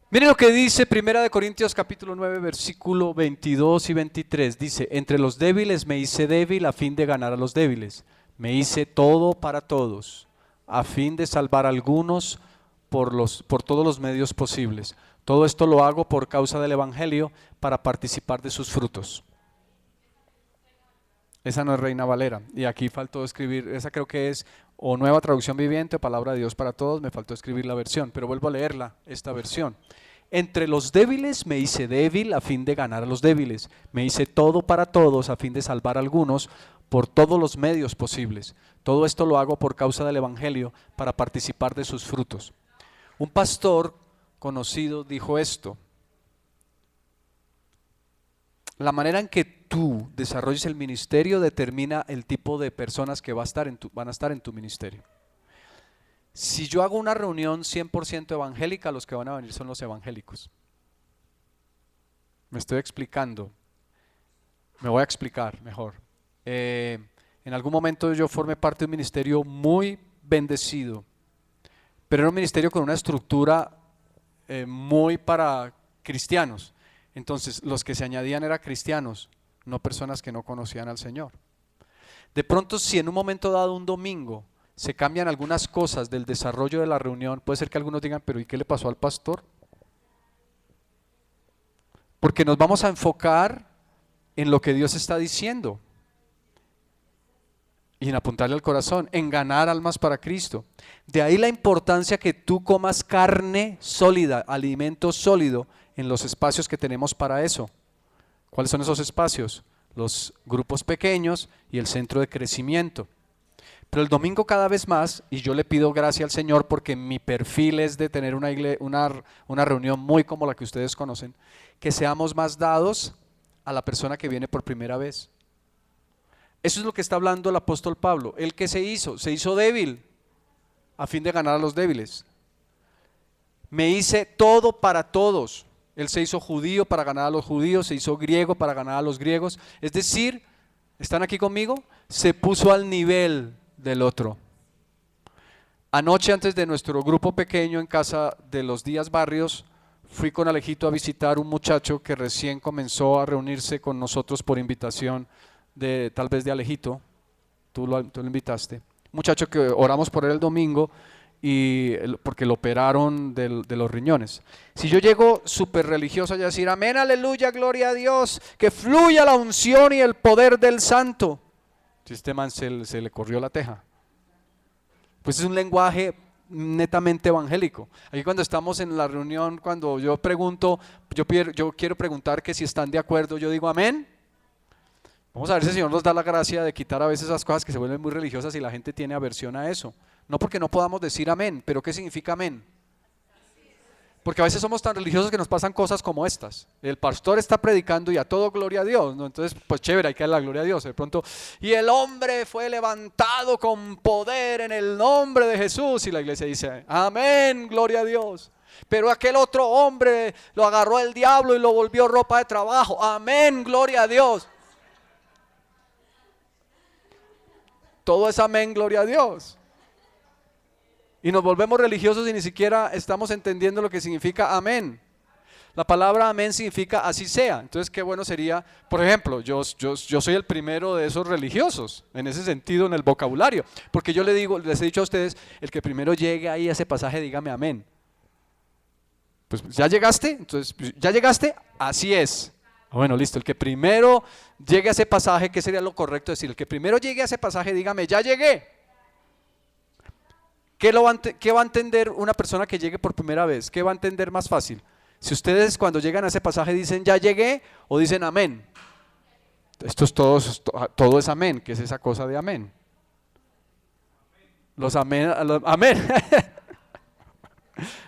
Miren lo que dice Primera de Corintios capítulo 9 versículo 22 y 23. Dice, entre los débiles me hice débil a fin de ganar a los débiles. Me hice todo para todos, a fin de salvar a algunos por todos los medios posibles. Todo esto lo hago por causa del Evangelio, para participar de sus frutos. Esa no es Reina Valera, y aquí faltó escribir, esa creo que es o Nueva Traducción Viviente o Palabra de Dios para Todos, me faltó escribir la versión, pero vuelvo a leerla, esta versión. Entre los débiles me hice débil a fin de ganar a los débiles, me hice todo para todos a fin de salvar a algunos por todos los medios posibles. Todo esto lo hago por causa del Evangelio, para participar de sus frutos. Un pastor conocido dijo esto: la manera en que tú desarrolles el ministerio determina el tipo de personas que van a estar en tu ministerio. Si yo hago una reunión 100% evangélica, los que van a venir son los evangélicos. Me estoy explicando. Me voy a explicar mejor. En algún momento yo formé parte de un ministerio muy bendecido, pero era un ministerio con una estructura muy para cristianos. Entonces los que se añadían eran cristianos, no personas que no conocían al Señor. De pronto, si en un momento dado, un domingo, se cambian algunas cosas del desarrollo de la reunión, puede ser que algunos digan, pero ¿y qué le pasó al pastor? Porque nos vamos a enfocar en lo que Dios está diciendo y en apuntarle al corazón, en ganar almas para Cristo. De ahí la importancia que tú comas carne sólida, alimento sólido, en los espacios que tenemos para eso. ¿Cuáles son esos espacios? Los grupos pequeños y el centro de crecimiento. Pero el domingo cada vez más, y yo le pido gracia al Señor porque mi perfil es de tener una reunión muy como la que ustedes conocen, que seamos más dados a la persona que viene por primera vez. Eso es lo que está hablando el apóstol Pablo. ¿El que se hizo débil a fin de ganar a los débiles. Me hice todo para todos. Él se hizo judío para ganar a los judíos, se hizo griego para ganar a los griegos. Es decir, ¿están aquí conmigo? Se puso al nivel del otro. Anoche, antes de nuestro grupo pequeño en casa de los Díaz Barrios, fui con Alejito a visitar un muchacho que recién comenzó a reunirse con nosotros por invitación de tal vez de Alejito. Tú lo invitaste. Un muchacho que oramos por él el domingo porque lo operaron de los riñones. Si yo llego súper religioso a decir amén, aleluya, gloria a Dios, que fluya la unción y el poder del santo, si este man se le corrió la teja, pues es un lenguaje netamente evangélico. Aquí cuando estamos en la reunión, cuando yo pregunto, yo quiero preguntar que si están de acuerdo, yo digo amén. Vamos a ver si el Señor nos da la gracia de quitar a veces esas cosas que se vuelven muy religiosas y la gente tiene aversión a eso. No porque no podamos decir amén, pero ¿qué significa amén? Porque a veces somos tan religiosos que nos pasan cosas como estas. El pastor está predicando y a todo gloria a Dios, ¿no? Entonces, pues chévere, hay que darle la gloria a Dios. De pronto, y el hombre fue levantado con poder en el nombre de Jesús. Y la iglesia dice, amén, gloria a Dios. Pero aquel otro hombre lo agarró el diablo y lo volvió ropa de trabajo. Amén, gloria a Dios. Todo es amén, gloria a Dios. Y nos volvemos religiosos y ni siquiera estamos entendiendo lo que significa amén. La palabra amén significa así sea. Entonces qué bueno sería, por ejemplo, yo soy el primero de esos religiosos, en ese sentido, en el vocabulario. Porque yo les he dicho a ustedes, el que primero llegue ahí a ese pasaje, dígame amén. Pues ya llegaste, entonces ya llegaste, así es. Bueno, listo, el que primero llegue a ese pasaje, ¿qué sería lo correcto decir? El que primero llegue a ese pasaje, dígame, ya llegué. ¿Qué va a entender una persona que llegue por primera vez? ¿Qué va a entender más fácil? Si ustedes cuando llegan a ese pasaje dicen ya llegué o dicen amén. Esto es todo es amén. ¿Qué es esa cosa de amén? Amén.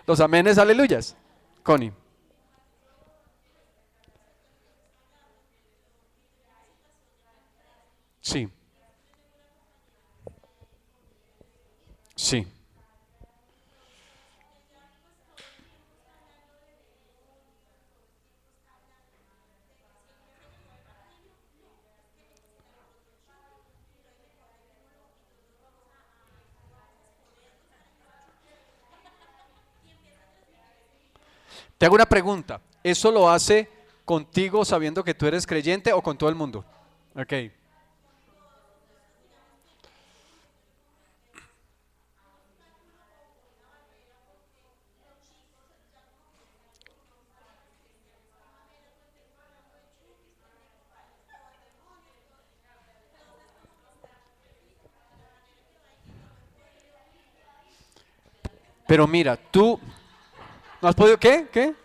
Los aménes, aleluyas. Connie. Sí. Sí. Te hago una pregunta. ¿Eso lo hace contigo sabiendo que tú eres creyente o con todo el mundo? Ok. Pero mira, tú no has podido. ¿Qué? ¿Qué?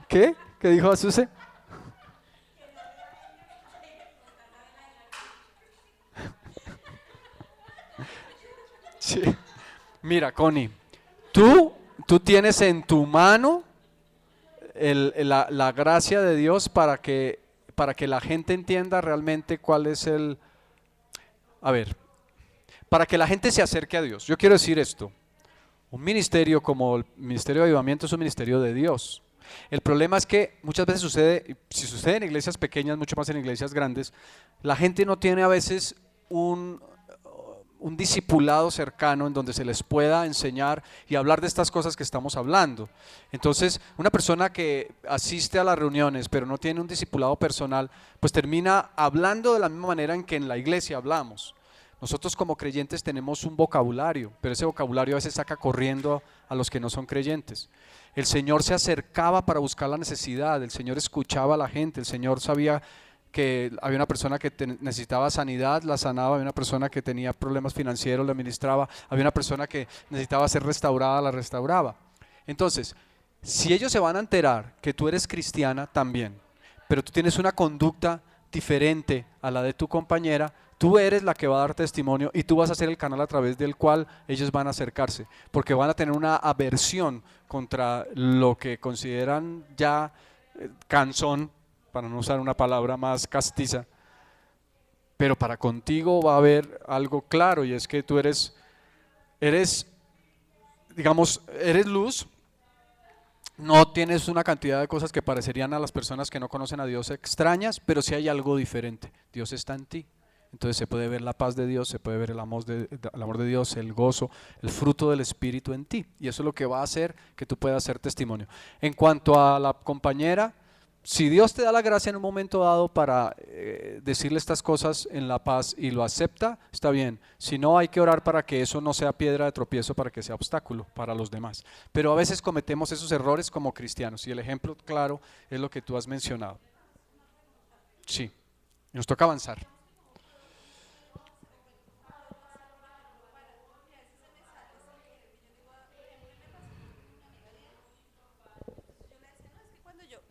¿Qué? ¿Qué dijo Azuse? Sí. Mira, Connie, tú tienes en tu mano la gracia de Dios para que la gente entienda realmente cuál es a ver, para que la gente se acerque a Dios. Yo quiero decir esto. Un ministerio como el Ministerio de Avivamiento es un ministerio de Dios. El problema es que muchas veces sucede, si sucede en iglesias pequeñas, mucho más en iglesias grandes, la gente no tiene a veces un, un discipulado cercano en donde se les pueda enseñar y hablar de estas cosas que estamos hablando. Entonces, una persona que asiste a las reuniones pero no tiene un discipulado personal, pues termina hablando de la misma manera en que en la iglesia hablamos. Nosotros como creyentes tenemos un vocabulario, pero ese vocabulario a veces saca corriendo a los que no son creyentes. El Señor se acercaba para buscar la necesidad, el Señor escuchaba a la gente, el Señor sabía que había una persona que necesitaba sanidad, la sanaba, había una persona que tenía problemas financieros, la administraba, había una persona que necesitaba ser restaurada, la restauraba. Entonces, si ellos se van a enterar que tú eres cristiana también, pero tú tienes una conducta diferente a la de tu compañera, tú eres la que va a dar testimonio y tú vas a ser el canal a través del cual ellos van a acercarse, porque van a tener una aversión contra lo que consideran ya cansón, para no usar una palabra más castiza, pero para contigo va a haber algo claro, y es que tú eres, digamos, eres luz. No tienes una cantidad de cosas que parecerían a las personas que no conocen a Dios extrañas, pero sí hay algo diferente. Dios está en ti. Entonces se puede ver la paz de Dios, se puede ver el amor de Dios, el gozo, el fruto del Espíritu en ti. Y eso es lo que va a hacer que tú puedas ser testimonio. En cuanto a la compañera, si Dios te da la gracia en un momento dado para decirle estas cosas en la paz y lo acepta, está bien. Si no, hay que orar para que eso no sea piedra de tropiezo, para que sea obstáculo para los demás. Pero a veces cometemos esos errores como cristianos, y el ejemplo claro es lo que tú has mencionado. Sí, nos toca avanzar.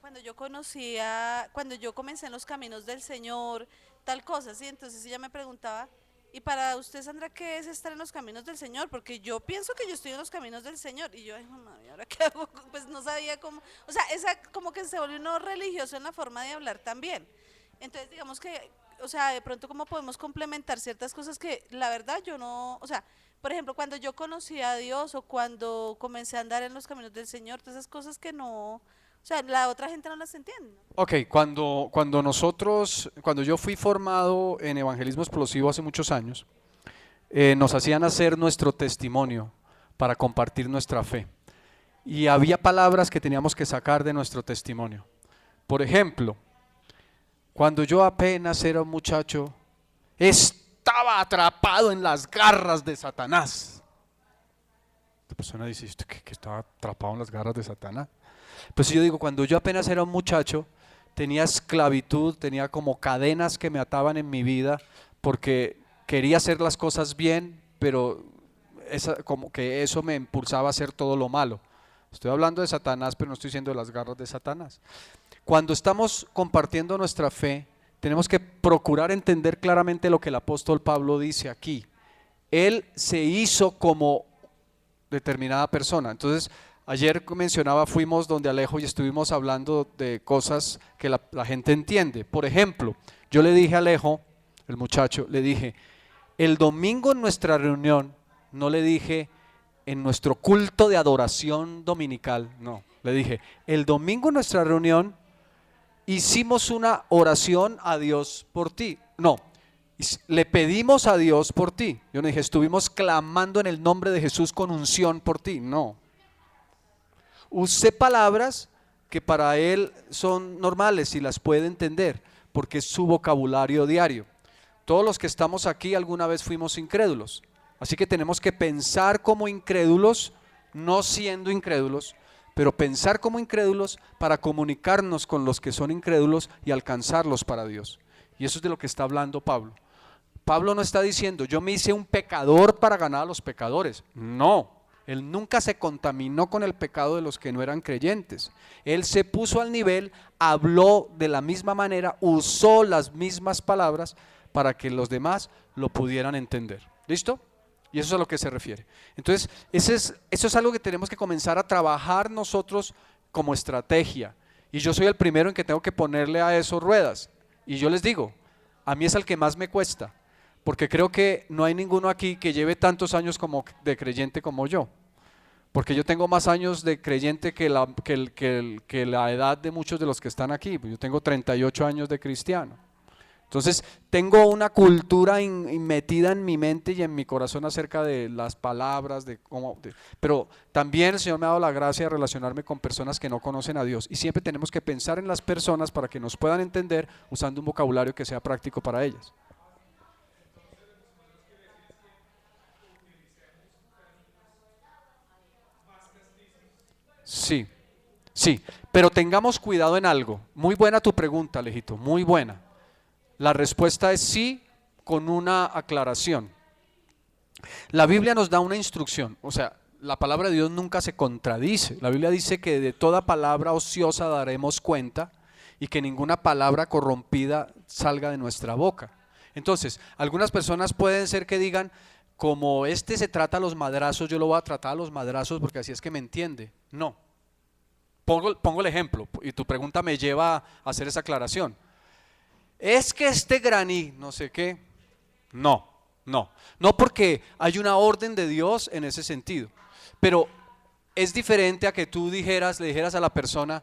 Cuando yo comencé en los caminos del Señor, tal cosa, ¿sí? Entonces ella me preguntaba, ¿y para usted, Sandra, qué es estar en los caminos del Señor? Porque yo pienso que yo estoy en los caminos del Señor. Y yo, ay, mamá, ¿y ahora qué hago? Pues no sabía cómo, o sea, esa como que se volvió uno religioso en la forma de hablar también. Entonces, digamos que, o sea, de pronto cómo podemos complementar ciertas cosas que la verdad yo no, o sea, por ejemplo, cuando yo conocí a Dios o cuando comencé a andar en los caminos del Señor, todas esas cosas que no, o sea, la otra gente no las entiende, ¿no? Ok, cuando yo fui formado en evangelismo explosivo hace muchos años, nos hacían hacer nuestro testimonio para compartir nuestra fe. Y había palabras que teníamos que sacar de nuestro testimonio. Por ejemplo, cuando yo apenas era un muchacho, estaba atrapado en las garras de Satanás. La persona dice, ¿usted que estaba atrapado en las garras de Satanás? Pues yo digo, cuando yo apenas era un muchacho, tenía esclavitud, tenía como cadenas que me ataban en mi vida, porque quería hacer las cosas bien, pero como que eso me impulsaba a hacer todo lo malo. Estoy hablando de Satanás, pero no estoy diciendo de las garras de Satanás. Cuando estamos compartiendo nuestra fe, tenemos que procurar entender claramente lo que el apóstol Pablo dice aquí. Él se hizo como determinada persona. Entonces, ayer mencionaba, fuimos donde Alejo y estuvimos hablando de cosas que la gente entiende. Por ejemplo, yo le dije a Alejo, el muchacho, le dije, el domingo en nuestra reunión, no le dije en nuestro culto de adoración dominical, no, le dije, el domingo en nuestra reunión hicimos una oración a Dios por ti. No, le pedimos a Dios por ti. Yo no dije, estuvimos clamando en el nombre de Jesús con unción por ti. No. Usé palabras que para él son normales y las puede entender, porque es su vocabulario diario. Todos los que estamos aquí alguna vez fuimos incrédulos. Así que tenemos que pensar como incrédulos, no siendo incrédulos, pero pensar como incrédulos para comunicarnos con los que son incrédulos y alcanzarlos para Dios. Y eso es de lo que está hablando Pablo. Pablo no está diciendo, yo me hice un pecador para ganar a los pecadores. No, él nunca se contaminó con el pecado de los que no eran creyentes. Él se puso al nivel, habló de la misma manera, usó las mismas palabras para que los demás lo pudieran entender. ¿Listo? Y eso es a lo que se refiere. Entonces, eso es algo que tenemos que comenzar a trabajar nosotros como estrategia. Y yo soy el primero en que tengo que ponerle a eso ruedas. Y yo les digo, a mí es el que más me cuesta, porque creo que no hay ninguno aquí que lleve tantos años como de creyente como yo. Porque yo tengo más años de creyente que la edad de muchos de los que están aquí. Yo tengo 38 años de cristiano. Entonces, tengo una cultura metida en mi mente y en mi corazón acerca de las palabras, pero también el Señor me ha dado la gracia de relacionarme con personas que no conocen a Dios. Y siempre tenemos que pensar en las personas para que nos puedan entender usando un vocabulario que sea práctico para ellas. Sí, sí, pero tengamos cuidado en algo. Muy buena tu pregunta, Alejito, muy buena. La respuesta es sí, con una aclaración. La Biblia nos da una instrucción, o sea, la palabra de Dios nunca se contradice. La Biblia dice que de toda palabra ociosa daremos cuenta y que ninguna palabra corrompida salga de nuestra boca. Entonces, algunas personas pueden ser que digan, como este se trata a los madrazos, yo lo voy a tratar a los madrazos porque así es que me entiende. No. Pongo el ejemplo y tu pregunta me lleva a hacer esa aclaración. Es que este graní, no sé qué, no porque hay una orden de Dios en ese sentido, pero es diferente a que tú le dijeras a la persona,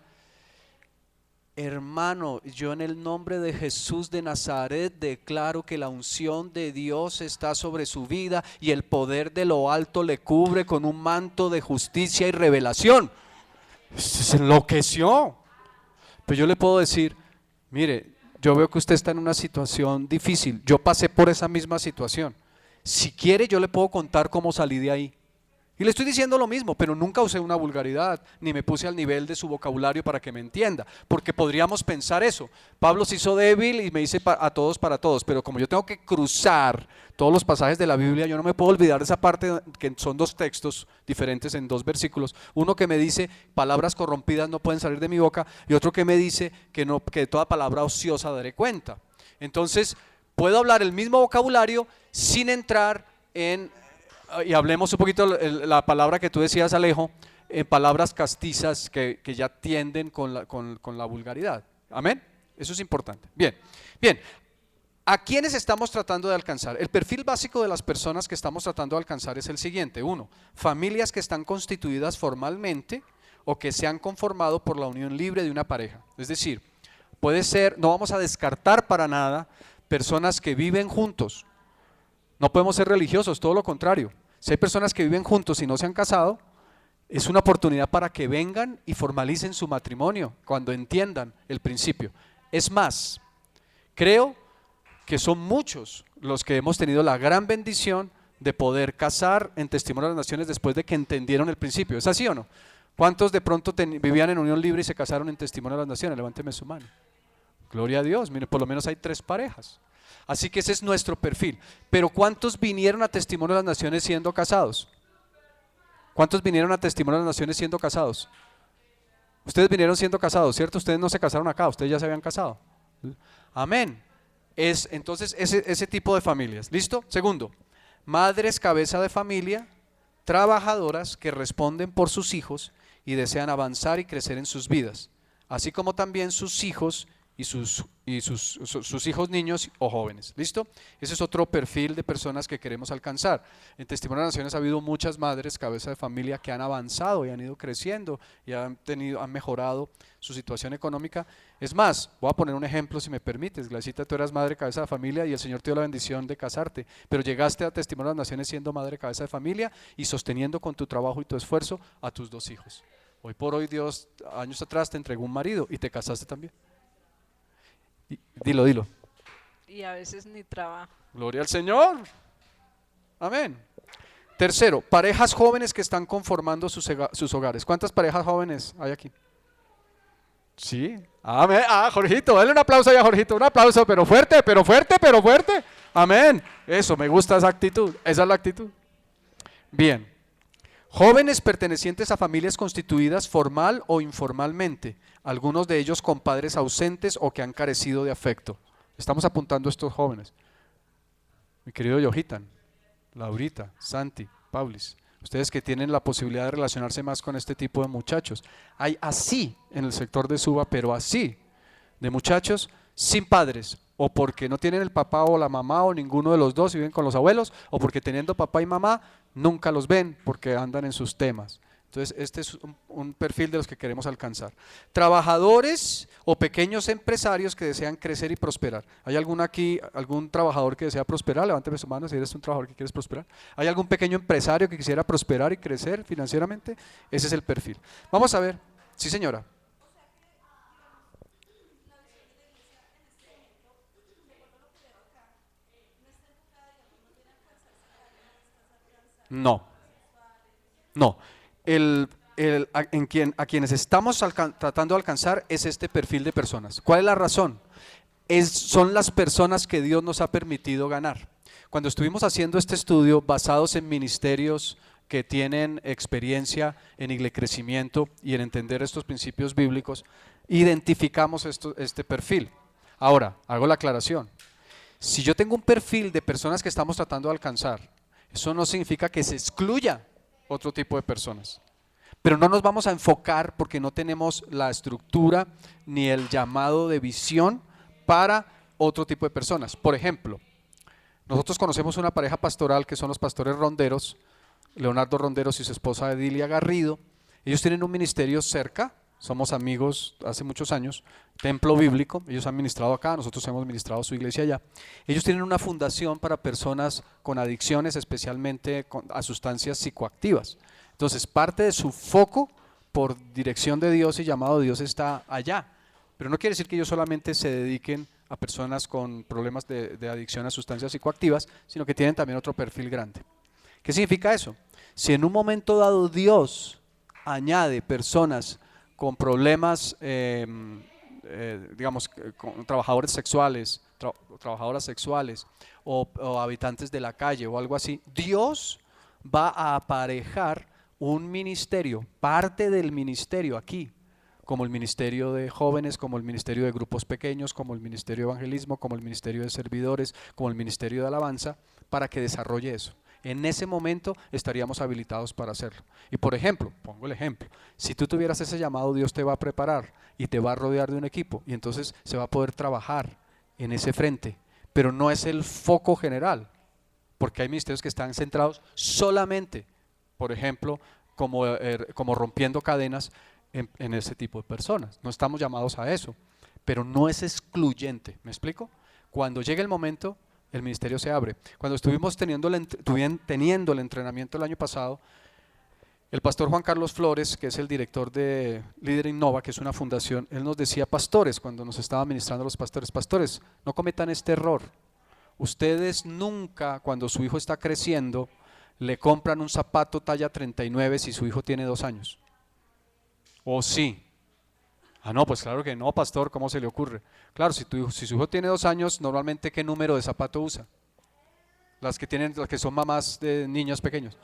hermano, yo en el nombre de Jesús de Nazaret declaro que la unción de Dios está sobre su vida y el poder de lo alto le cubre con un manto de justicia y revelación. Se enloqueció. Pero yo le puedo decir, mire, yo veo que usted está en una situación difícil, yo pasé por esa misma situación. Si quiere yo le puedo contar cómo salí de ahí. Y le estoy diciendo lo mismo, pero nunca usé una vulgaridad, ni me puse al nivel de su vocabulario para que me entienda, porque podríamos pensar eso. Pablo se hizo débil y me dice a todos para todos, pero como yo tengo que cruzar todos los pasajes de la Biblia, yo no me puedo olvidar de esa parte que son dos textos diferentes en dos versículos. Uno que me dice, palabras corrompidas no pueden salir de mi boca, y otro que me dice que de toda palabra ociosa daré cuenta. Entonces, puedo hablar el mismo vocabulario sin entrar y hablemos un poquito la palabra que tú decías, Alejo, en palabras castizas que ya tienden con la vulgaridad. Amén. Eso es importante. Bien, bien. ¿A quiénes estamos tratando de alcanzar? El perfil básico de las personas que estamos tratando de alcanzar es el siguiente. Uno, familias que están constituidas formalmente o que se han conformado por la unión libre de una pareja. Es decir, puede ser, no vamos a descartar para nada personas que viven juntos. No podemos ser religiosos, todo lo contrario. Si hay personas que viven juntos y no se han casado, es una oportunidad para que vengan y formalicen su matrimonio cuando entiendan el principio. Es más, creo que son muchos los que hemos tenido la gran bendición de poder casar en Testimonio de las Naciones después de que entendieron el principio. ¿Es así o no? ¿Cuántos de pronto vivían en unión libre y se casaron en Testimonio de las Naciones? Levánteme su mano. Gloria a Dios, mire, por lo menos hay 3 parejas. Así que ese es nuestro perfil. Pero ¿cuántos vinieron a Testimonio de las Naciones siendo casados? ¿Cuántos vinieron a Testimonio de las Naciones siendo casados? Ustedes vinieron siendo casados, ¿cierto? Ustedes no se casaron acá, ustedes ya se habían casado. Amén. Entonces ese tipo de familias. ¿Listo? Segundo, madres cabeza de familia, trabajadoras que responden por sus hijos y desean avanzar y crecer en sus vidas, así como también sus hijos y sus hijos niños o jóvenes. ¿Listo? Ese es otro perfil de personas que queremos alcanzar. En Testimonio de las Naciones ha habido muchas madres cabeza de familia que han avanzado y han ido creciendo y han mejorado su situación económica. Es más, voy a poner un ejemplo si me permites. Glacita, tú eras madre cabeza de familia y el Señor te dio la bendición de casarte, pero llegaste a Testimonio de las Naciones siendo madre cabeza de familia y sosteniendo con tu trabajo y tu esfuerzo a tus 2 hijos. Hoy por hoy Dios, años atrás, te entregó un marido y te casaste también. Dilo. Y a veces ni trabajo. Gloria al Señor. Amén. Tercero, parejas jóvenes que están conformando sus hogares. ¿Cuántas parejas jóvenes hay aquí? Sí. Amén. Jorgito, dale un aplauso ahí a Jorgito. Un aplauso, pero fuerte, pero fuerte, pero fuerte. Amén. Eso, me gusta esa actitud. Esa es la actitud. Bien. Jóvenes pertenecientes a familias constituidas formal o informalmente, algunos de ellos con padres ausentes o que han carecido de afecto. Estamos apuntando a estos jóvenes. Mi querido Yohitan, Laurita, Santi, Paulis, ustedes que tienen la posibilidad de relacionarse más con este tipo de muchachos. Hay así en el sector de Suba, pero así de muchachos sin padres, o porque no tienen el papá o la mamá o ninguno de los dos y viven con los abuelos, o porque teniendo papá y mamá nunca los ven porque andan en sus temas. Entonces, este es un perfil de los que queremos alcanzar. Trabajadores o pequeños empresarios que desean crecer y prosperar. ¿Hay algún aquí, algún trabajador que desea prosperar? Levánteme su mano si eres un trabajador que quieres prosperar. ¿Hay algún pequeño empresario que quisiera prosperar y crecer financieramente? Ese es el perfil. Vamos a ver. Sí, señora. No, no. A quienes estamos tratando de alcanzar es este perfil de personas. ¿Cuál es la razón? Son las personas que Dios nos ha permitido ganar. Cuando estuvimos haciendo este estudio basados en ministerios que tienen experiencia en crecimiento y en entender estos principios bíblicos, identificamos este perfil. Ahora, hago la aclaración. Si yo tengo un perfil de personas que estamos tratando de alcanzar, eso no significa que se excluya otro tipo de personas. Pero no nos vamos a enfocar porque no tenemos la estructura ni el llamado de visión para otro tipo de personas. Por ejemplo, nosotros conocemos una pareja pastoral que son los pastores ronderos, Leonardo Ronderos y su esposa Edilia Garrido. Ellos tienen un ministerio cerca, somos amigos hace muchos años, Templo Bíblico, ellos han ministrado acá, nosotros hemos ministrado su iglesia allá. Ellos tienen una fundación para personas con adicciones, especialmente a sustancias psicoactivas. Entonces, parte de su foco por dirección de Dios y llamado de Dios está allá. Pero no quiere decir que ellos solamente se dediquen a personas con problemas de adicción a sustancias psicoactivas, sino que tienen también otro perfil grande. ¿Qué significa eso? Si en un momento dado Dios añade personas con problemas, digamos, con trabajadores sexuales, trabajadoras sexuales o habitantes de la calle o algo así, Dios va a aparejar un ministerio, parte del ministerio aquí, como el ministerio de jóvenes, como el ministerio de grupos pequeños, como el ministerio de evangelismo, como el ministerio de servidores, como el ministerio de alabanza, para que desarrolle eso. En ese momento estaríamos habilitados para hacerlo. Y por ejemplo, pongo el ejemplo, si tú tuvieras ese llamado, Dios te va a preparar y te va a rodear de un equipo y entonces se va a poder trabajar en ese frente, pero no es el foco general, porque hay ministerios que están centrados solamente, por ejemplo, como rompiendo cadenas en ese tipo de personas. No estamos llamados a eso, pero no es excluyente, ¿me explico? Cuando llegue el momento, el ministerio se abre. Cuando estuvimos teniendo el entrenamiento el año pasado, el pastor Juan Carlos Flores, que es el director de Líder Innova, que es una fundación, él nos decía, pastores, cuando nos estaba ministrando a los pastores, no cometan este error. Ustedes nunca, cuando su hijo está creciendo, le compran un zapato talla 39 si su hijo tiene 2 años. ¿O sí? Ah, no, pues claro que no, pastor, ¿cómo se le ocurre? Claro, si su hijo tiene 2 años, normalmente ¿qué número de zapato usa? Las que son mamás de niños pequeños.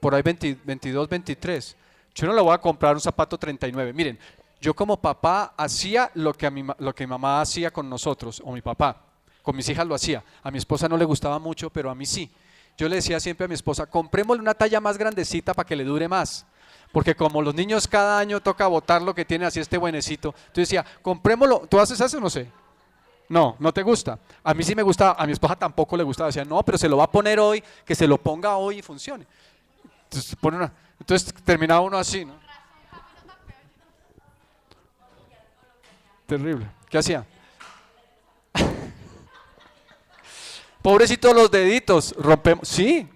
Por ahí 22, 23. Yo no le voy a comprar un zapato 39. Miren, yo como papá hacía lo que mi mamá hacía con nosotros, o mi papá. Con mis hijas lo hacía. A mi esposa no le gustaba mucho, pero a mí sí. Yo le decía siempre a mi esposa, comprémosle una talla más grandecita para que le dure más. Porque como los niños cada año toca botar lo que tiene así este buenecito, entonces decía, comprémoslo. ¿Tú haces eso o no sé? No, no te gusta. A mí sí me gustaba, a mi esposa tampoco le gustaba. Decía, no, pero se lo va a poner hoy, que se lo ponga hoy y funcione. Entonces terminaba uno así, ¿no? Terrible. ¿Qué hacía? Pobrecitos los deditos, rompemos. Sí,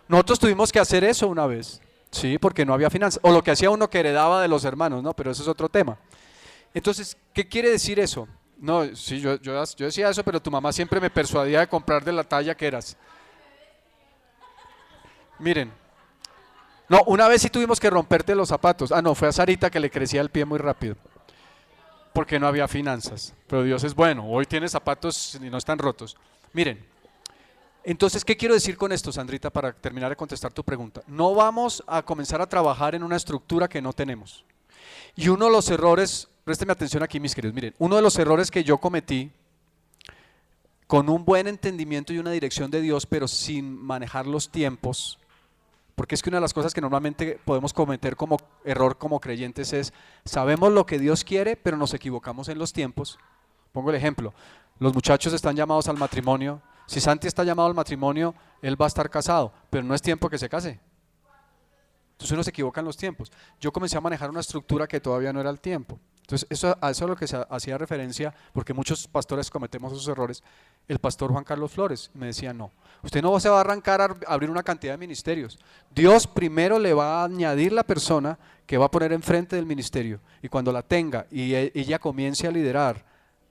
nosotros tuvimos que hacer eso una vez. Sí, porque no había finanzas. O lo que hacía uno que heredaba de los hermanos, ¿no? Pero eso es otro tema. Entonces, ¿qué quiere decir eso? No, sí, yo decía eso, pero tu mamá siempre me persuadía de comprar de la talla que eras. Miren, no, una vez sí tuvimos que romperte los zapatos. Ah, no, fue a Sarita que le crecía el pie muy rápido. Porque no había finanzas. Pero Dios es bueno, hoy tiene zapatos y no están rotos. Miren, entonces, ¿qué quiero decir con esto, Sandrita, para terminar de contestar tu pregunta? No vamos a comenzar a trabajar en una estructura que no tenemos. Y uno de los errores, présteme atención aquí, mis queridos, miren, uno de los errores que yo cometí con un buen entendimiento y una dirección de Dios, pero sin manejar los tiempos, porque es que una de las cosas que normalmente podemos cometer como error como creyentes es, sabemos lo que Dios quiere, pero nos equivocamos en los tiempos. Pongo el ejemplo, los muchachos están llamados al matrimonio. Si Santi está llamado al matrimonio, él va a estar casado, pero no es tiempo que se case. Entonces uno se equivoca en los tiempos. Yo comencé a manejar una estructura que todavía no era el tiempo. Entonces a eso es lo que se hacía referencia, porque muchos pastores cometemos esos errores. El pastor Juan Carlos Flores me decía, no, usted no se va a arrancar a abrir una cantidad de ministerios. Dios primero le va a añadir la persona que va a poner enfrente del ministerio, y cuando la tenga y ella comience a liderar,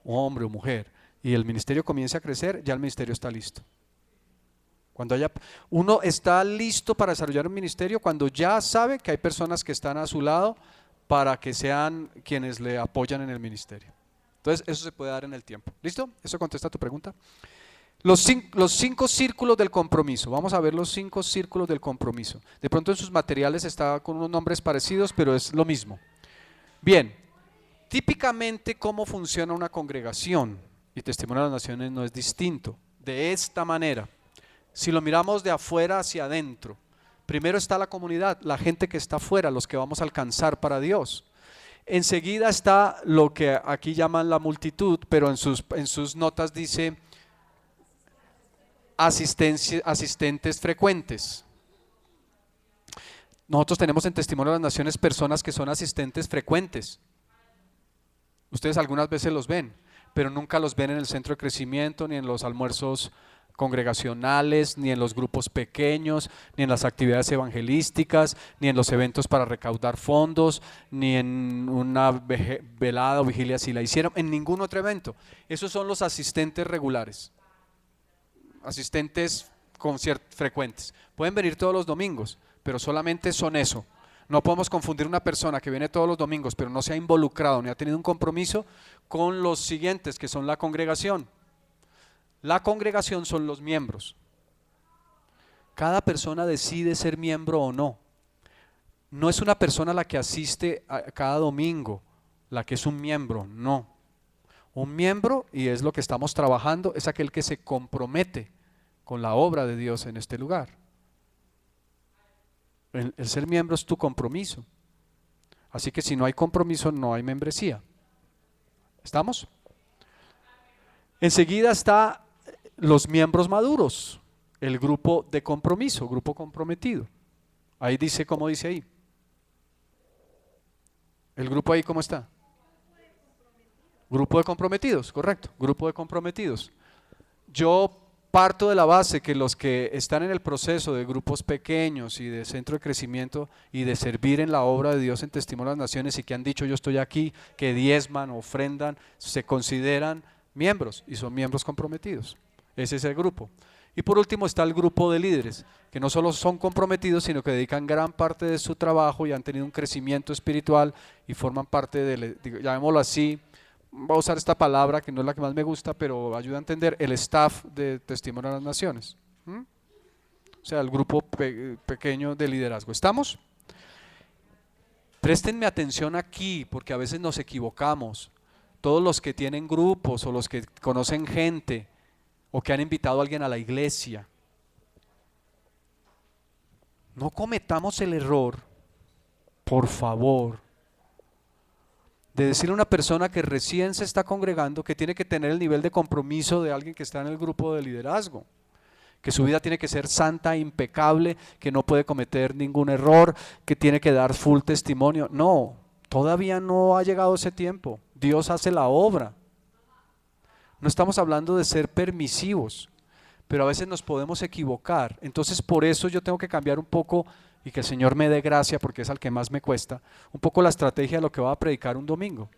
hombre o mujer, y el ministerio comience a crecer, ya el ministerio está listo. Uno está listo para desarrollar un ministerio cuando ya sabe que hay personas que están a su lado para que sean quienes le apoyan en el ministerio. Entonces eso se puede dar en el tiempo. ¿Listo? ¿Eso contesta tu pregunta? Los 5 círculos del compromiso. Vamos a ver los 5 círculos del compromiso. De pronto en sus materiales está con unos nombres parecidos, pero es lo mismo. Bien, típicamente cómo funciona una congregación, y Testimonio de las Naciones no es distinto, de esta manera. Si lo miramos de afuera hacia adentro, primero está la comunidad, la gente que está afuera, los que vamos a alcanzar para Dios. Enseguida está lo que aquí llaman la multitud, pero en sus notas dice asistentes frecuentes. Nosotros tenemos en Testimonio de las Naciones personas que son asistentes frecuentes. Ustedes algunas veces los ven, pero nunca los ven en el centro de crecimiento, ni en los almuerzos congregacionales, ni en los grupos pequeños, ni en las actividades evangelísticas, ni en los eventos para recaudar fondos, ni en una velada o vigilia si la hicieron, en ningún otro evento. Esos son los asistentes regulares, asistentes frecuentes. Pueden venir todos los domingos, pero solamente son eso. No podemos confundir una persona que viene todos los domingos, pero no se ha involucrado ni ha tenido un compromiso, con los siguientes, que son la congregación. La congregación son los miembros. Cada persona decide ser miembro o no. No es una persona la que asiste a cada domingo, la que es un miembro, no. Un miembro, y es lo que estamos trabajando, es aquel que se compromete con la obra de Dios en este lugar. El ser miembro es tu compromiso. Así que si no hay compromiso, no hay membresía. ¿Estamos? Enseguida está los miembros maduros, el grupo de compromiso, grupo comprometido. Ahí dice, ¿cómo dice ahí? ¿El grupo ahí cómo está? Grupo de comprometidos, correcto, grupo de comprometidos. Yo parto de la base que los que están en el proceso de grupos pequeños y de centro de crecimiento y de servir en la obra de Dios en Testimonio de las Naciones, y que han dicho yo estoy aquí, que diezman, ofrendan, se consideran miembros y son miembros comprometidos. Ese es el grupo. Y por último está el grupo de líderes, que no solo son comprometidos, sino que dedican gran parte de su trabajo y han tenido un crecimiento espiritual y forman parte del, llamémoslo así, voy a usar esta palabra que no es la que más me gusta, pero ayuda a entender, el staff de Testimonio de las Naciones. O sea, el grupo pequeño de liderazgo. ¿Estamos? Préstenme atención aquí, porque a veces nos equivocamos. Todos los que tienen grupos o los que conocen gente o que han invitado a alguien a la iglesia, no cometamos el error, por favor, de decirle a una persona que recién se está congregando que tiene que tener el nivel de compromiso de alguien que está en el grupo de liderazgo, que su vida tiene que ser santa, impecable, que no puede cometer ningún error, que tiene que dar full testimonio. No, todavía no ha llegado ese tiempo. Dios hace la obra. No estamos hablando de ser permisivos, pero a veces nos podemos equivocar. Entonces por eso yo tengo que cambiar un poco, y que el Señor me dé gracia, porque es al que más me cuesta, un poco la estrategia de lo que va a predicar un domingo.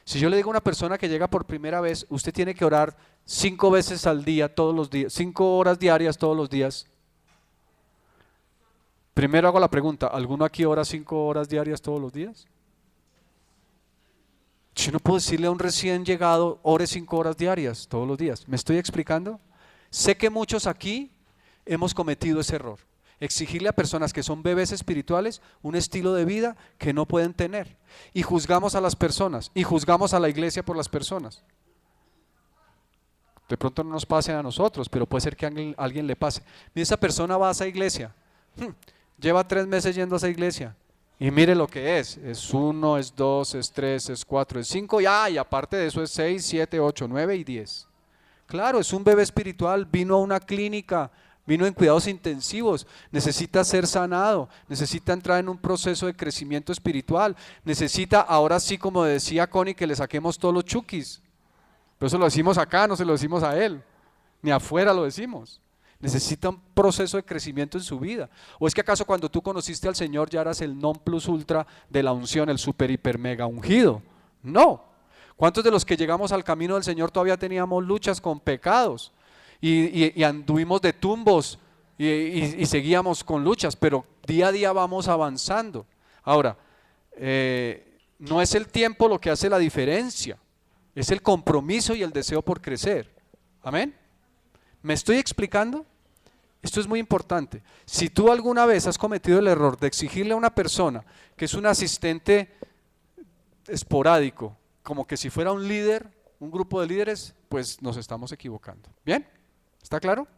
Si yo le digo a una persona que llega por primera vez, usted tiene que orar 5 veces al día, todos los días, 5 horas diarias todos los días. Primero hago la pregunta, ¿alguno aquí ora 5 horas diarias todos los días? Yo no puedo decirle a un recién llegado, ore 5 horas diarias todos los días. ¿Me estoy explicando? Sé que muchos aquí hemos cometido ese error. Exigirle a personas que son bebés espirituales un estilo de vida que no pueden tener. Y juzgamos a las personas, y juzgamos a la iglesia por las personas. De pronto no nos pase a nosotros, pero puede ser que a alguien le pase. Mira, esa persona va a esa iglesia, lleva 3 meses yendo a esa iglesia, y mire lo que es 1, es 2, es 3, es 4, es 5, y aparte de eso es 6, 7, 8, 9 y 10. Claro, es un bebé espiritual, vino a una clínica vino en cuidados intensivos, necesita ser sanado, necesita entrar en un proceso de crecimiento espiritual, necesita, ahora sí como decía Connie, que le saquemos todos los chukis. Pero eso lo decimos acá, no se lo decimos a él, ni afuera lo decimos. Necesita un proceso de crecimiento en su vida. ¿O es que acaso cuando tú conociste al Señor ya eras el non plus ultra de la unción, el super hiper mega ungido? No. ¿Cuántos de los que llegamos al camino del Señor todavía teníamos luchas con pecados? Y anduvimos de tumbos y seguíamos con luchas, pero día a día vamos avanzando. Ahora, no es el tiempo lo que hace la diferencia, es el compromiso y el deseo por crecer. Amén. ¿Me estoy explicando? Esto es muy importante. Si tú alguna vez has cometido el error de exigirle a una persona que es un asistente esporádico, como que si fuera un líder, un grupo de líderes, pues nos estamos equivocando. ¿Bien? ¿Está claro?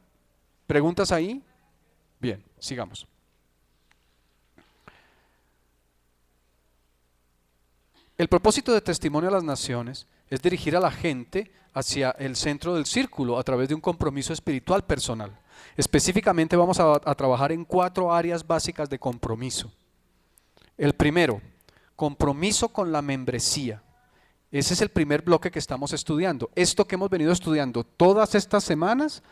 ¿Preguntas ahí? Bien, sigamos. El propósito de Testimonio a las Naciones es dirigir a la gente hacia el centro del círculo a través de un compromiso espiritual personal. Específicamente vamos a trabajar en 4 áreas básicas de compromiso. El primero, compromiso con la membresía. Ese es el primer bloque que estamos estudiando. Esto que hemos venido estudiando todas estas semanas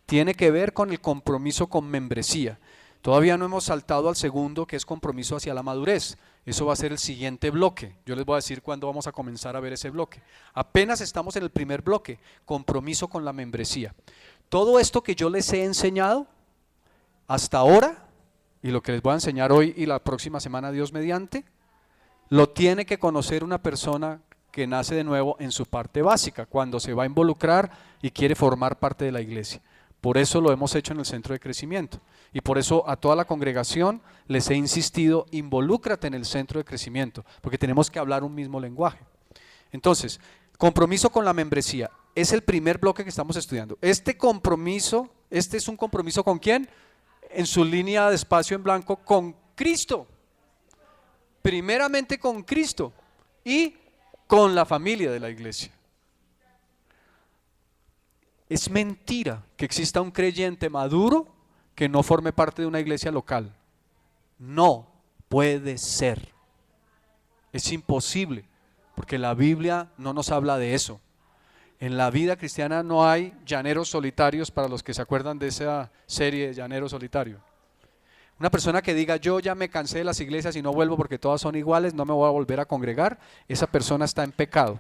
tiene que ver con el compromiso con membresía. Todavía no hemos saltado al segundo, que es compromiso hacia la madurez. Eso va a ser el siguiente bloque. Yo les voy a decir cuándo vamos a comenzar a ver ese bloque. Apenas estamos en el primer bloque, compromiso con la membresía. Todo esto que yo les he enseñado hasta ahora, y lo que les voy a enseñar hoy y la próxima semana, Dios mediante, lo tiene que conocer una persona que nace de nuevo en su parte básica, cuando se va a involucrar y quiere formar parte de la iglesia. Por eso lo hemos hecho en el centro de crecimiento. Y por eso a toda la congregación les he insistido, involúcrate en el centro de crecimiento, porque tenemos que hablar un mismo lenguaje. Entonces, compromiso con la membresía, es el primer bloque que estamos estudiando. Este compromiso, este es un compromiso ¿con quién? En su línea de espacio en blanco, con Cristo. Primeramente con Cristo y con la familia de la iglesia. Es mentira que exista un creyente maduro que no forme parte de una iglesia local. No puede ser. Es imposible, porque la Biblia no nos habla de eso. En la vida cristiana no hay llaneros solitarios, para los que se acuerdan de esa serie de Llanero Solitario. Una persona que diga yo ya me cansé de las iglesias y no vuelvo porque todas son iguales, no me voy a volver a congregar, esa persona está en pecado.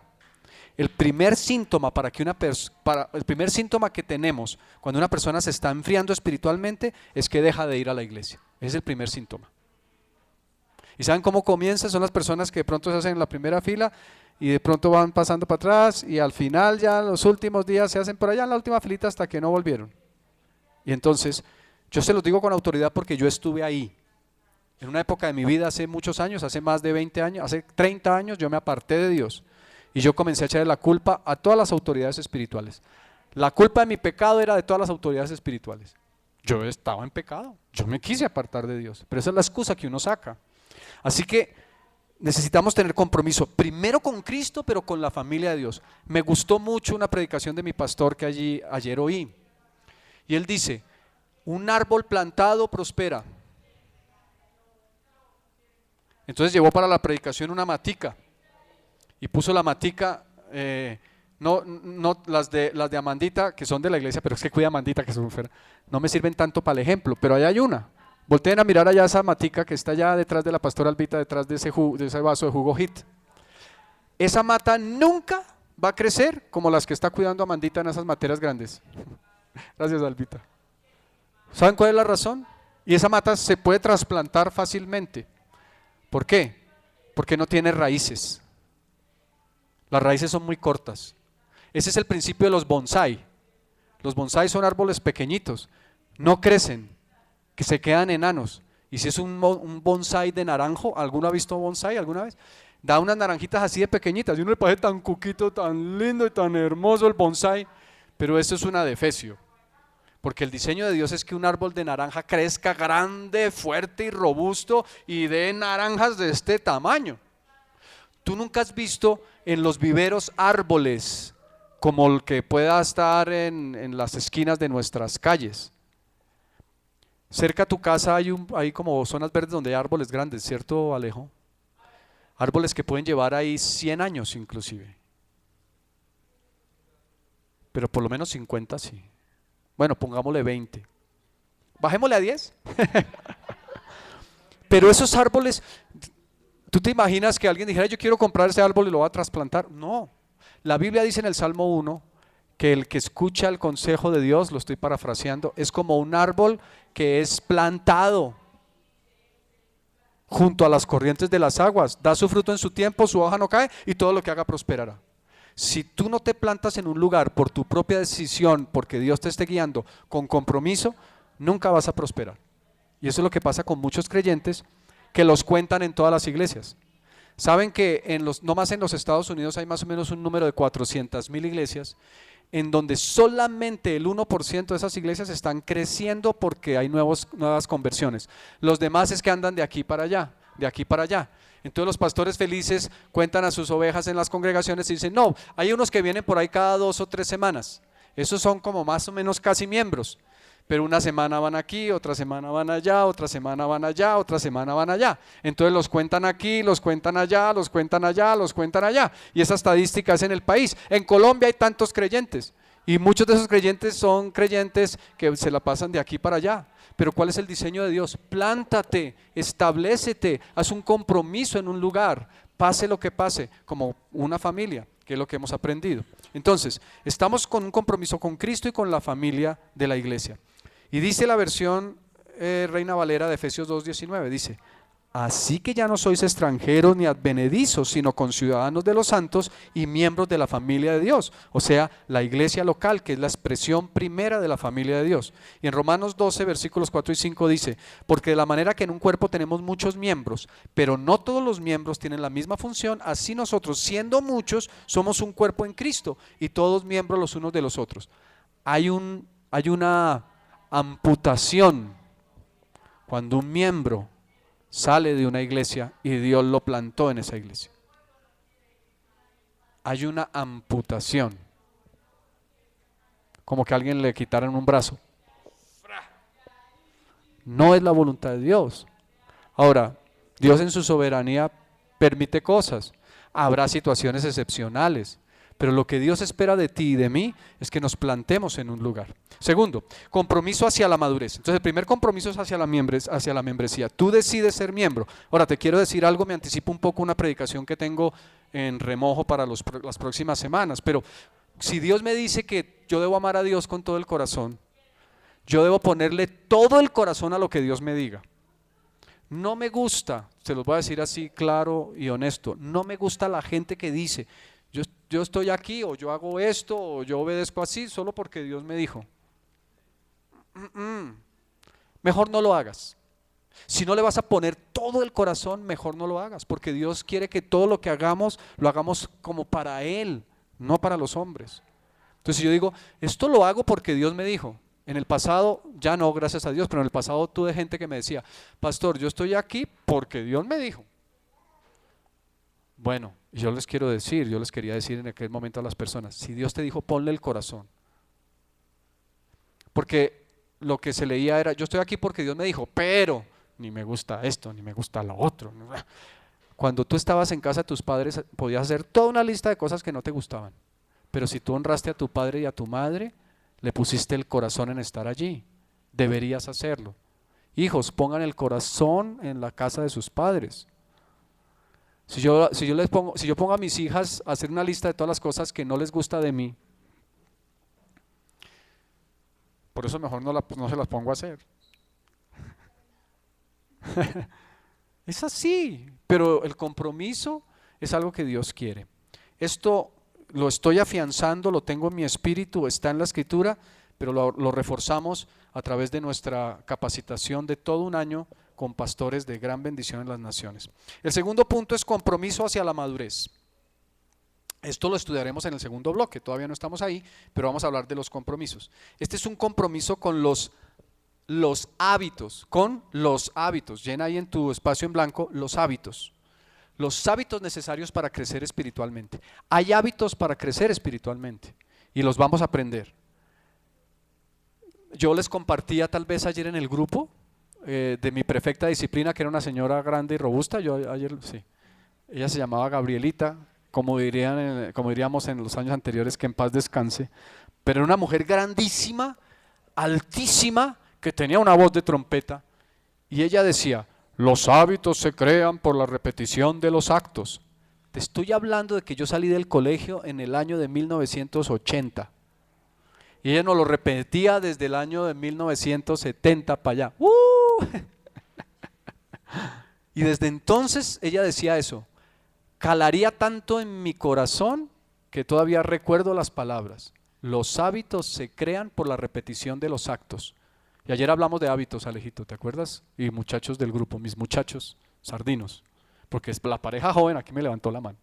El primer síntoma el primer síntoma que tenemos cuando una persona se está enfriando espiritualmente es que deja de ir a la iglesia. Es el primer síntoma. ¿Y saben cómo comienza? Son las personas que de pronto se hacen en la primera fila y de pronto van pasando para atrás y al final ya en los últimos días se hacen por allá en la última filita hasta que no volvieron. Y entonces, yo se los digo con autoridad porque yo estuve ahí. En una época de mi vida hace muchos años, hace más de 20 años, hace 30 años yo me aparté de Dios. Y yo comencé a echarle la culpa a todas las autoridades espirituales. La culpa de mi pecado era de todas las autoridades espirituales. Yo estaba en pecado, yo me quise apartar de Dios, pero esa es la excusa que uno saca. Así que necesitamos tener compromiso, primero con Cristo, pero con la familia de Dios. Me gustó mucho una predicación de mi pastor que ayer oí. Y él dice, un árbol plantado prospera. Entonces llevó para la predicación una matica. Y puso la matica, no las de Amandita, que son de la iglesia, pero es que cuida Amandita, que no me sirven tanto para el ejemplo, pero allá hay una. Volteen a mirar allá esa matica que está allá detrás de la pastora Albita, detrás de ese vaso de jugo Hit. Esa mata nunca va a crecer como las que está cuidando Amandita en esas materas grandes. Gracias, Albita. ¿Saben cuál es la razón? Y esa mata se puede trasplantar fácilmente. ¿Por qué? Porque no tiene raíces. Las raíces son muy cortas. Ese es el principio de los bonsái. Los bonsái son árboles pequeñitos, no crecen, que se quedan enanos. Y si es un bonsái de naranjo, ¿alguno ha visto bonsái alguna vez? Da unas naranjitas así de pequeñitas y uno le parece tan cuquito, tan lindo y tan hermoso el bonsái, pero eso es un adefesio. Porque el diseño de Dios es que un árbol de naranja crezca grande, fuerte y robusto y dé naranjas de este tamaño. Tú nunca has visto en los viveros árboles como el que pueda estar en las esquinas de nuestras calles. Cerca a tu casa hay como zonas verdes donde hay árboles grandes, ¿cierto, Alejo? Árboles que pueden llevar ahí 100 años inclusive, pero por lo menos 50 sí. Bueno, pongámosle 20. Bajémosle a 10. Pero esos árboles, ¿tú te imaginas que alguien dijera yo quiero comprar ese árbol y lo va a trasplantar? No. La Biblia dice en el Salmo 1 que el que escucha el consejo de Dios, lo estoy parafraseando, es como un árbol que es plantado junto a las corrientes de las aguas, da su fruto en su tiempo, su hoja no cae y todo lo que haga prosperará. Si tú no te plantas en un lugar por tu propia decisión, porque Dios te esté guiando con compromiso, nunca vas a prosperar. Y eso es lo que pasa con muchos creyentes que los cuentan en todas las iglesias. Saben que no más en los Estados Unidos hay más o menos un número de 400,000 iglesias, en donde solamente el 1% de esas iglesias están creciendo porque hay nuevas conversiones. Los demás es que andan de aquí para allá, de aquí para allá. Entonces los pastores felices cuentan a sus ovejas en las congregaciones y dicen, no, hay unos que vienen por ahí cada 2 o 3 semanas. Esos son como más o menos casi miembros. Pero una semana van aquí, otra semana van allá, otra semana van allá, otra semana van allá. Entonces los cuentan aquí, los cuentan allá, los cuentan allá, los cuentan allá. Y esa estadística es en el país. En Colombia hay tantos creyentes y muchos de esos creyentes son creyentes que se la pasan de aquí para allá. Pero ¿cuál es el diseño de Dios? Plántate, establécete, haz un compromiso en un lugar, pase lo que pase, como una familia, que es lo que hemos aprendido. Entonces, estamos con un compromiso con Cristo y con la familia de la iglesia. Y dice la versión Reina Valera de Efesios 2:19, dice, así que ya no sois extranjeros ni advenedizos, sino conciudadanos de los santos y miembros de la familia de Dios, o sea, la iglesia local, que es la expresión primera de la familia de Dios. Y en Romanos 12, versículos 4 y 5 dice, porque de la manera que en un cuerpo tenemos muchos miembros, pero no todos los miembros tienen la misma función, así nosotros, siendo muchos, somos un cuerpo en Cristo y todos miembros los unos de los otros. Hay una amputación cuando un miembro sale de una iglesia y Dios lo plantó en esa iglesia. Hay una amputación, como que a alguien le quitaran un brazo. No es la voluntad de Dios. Ahora, Dios en su soberanía permite cosas. Habrá situaciones excepcionales, pero lo que Dios espera de ti y de mí es que nos plantemos en un lugar. Segundo, compromiso hacia la madurez. Entonces el primer compromiso es hacia la membresía. Tú decides ser miembro. Ahora te quiero decir algo, me anticipo un poco una predicación que tengo en remojo para las próximas semanas, pero si Dios me dice que yo debo amar a Dios con todo el corazón, yo debo ponerle todo el corazón a lo que Dios me diga. No me gusta, se los voy a decir así claro y honesto, no me gusta la gente que dice, yo estoy aquí o yo hago esto o yo obedezco así solo porque Dios me dijo. Mejor no lo hagas. Si no le vas a poner todo el corazón, mejor no lo hagas, porque Dios quiere que todo lo que hagamos, lo hagamos como para Él, no para los hombres. Entonces si yo digo, esto lo hago porque Dios me dijo. En el pasado, ya no, gracias a Dios, pero en el pasado tuve gente que me decía, pastor, yo estoy aquí porque Dios me dijo. Bueno, yo les quería decir en aquel momento a las personas, si Dios te dijo, ponle el corazón. Porque lo que se leía era, yo estoy aquí porque Dios me dijo, pero ni me gusta esto, ni me gusta lo otro. Cuando tú estabas en casa de tus padres, podías hacer toda una lista de cosas que no te gustaban. Pero si tú honraste a tu padre y a tu madre, le pusiste el corazón en estar allí. Deberías hacerlo. Hijos, pongan el corazón en la casa de sus padres. Si yo pongo a mis hijas a hacer una lista de todas las cosas que no les gusta de mí, por eso mejor no se las pongo a hacer. Es así, pero el compromiso es algo que Dios quiere. Esto lo estoy afianzando, lo tengo en mi espíritu, está en la escritura, pero lo reforzamos a través de nuestra capacitación de todo un año con pastores de gran bendición en las naciones. El segundo punto es compromiso hacia la madurez. Esto lo estudiaremos en el segundo bloque, todavía no estamos ahí, pero vamos a hablar de los compromisos. Este es un compromiso con los hábitos, llena ahí en tu espacio en blanco los hábitos necesarios para crecer espiritualmente. Hay hábitos para crecer espiritualmente y los vamos a aprender. Yo les compartía tal vez ayer en el grupo de mi prefecta de disciplina, que era una señora grande y robusta. Yo ayer, sí. Ella se llamaba Gabrielita, como como diríamos en los años anteriores, que en paz descanse. Pero era una mujer grandísima, altísima, que tenía una voz de trompeta. Y ella decía: los hábitos se crean por la repetición de los actos. Te estoy hablando de que yo salí del colegio en el año de 1980. Y ella nos lo repetía desde el año de 1970 para allá. Y desde entonces ella decía eso. Calaría tanto en mi corazón que todavía recuerdo las palabras. Los hábitos se crean por la repetición de los actos. Y ayer hablamos de hábitos, Alejito, ¿te acuerdas? Y muchachos del grupo, mis muchachos sardinos, porque es la pareja joven, aquí me levantó la mano.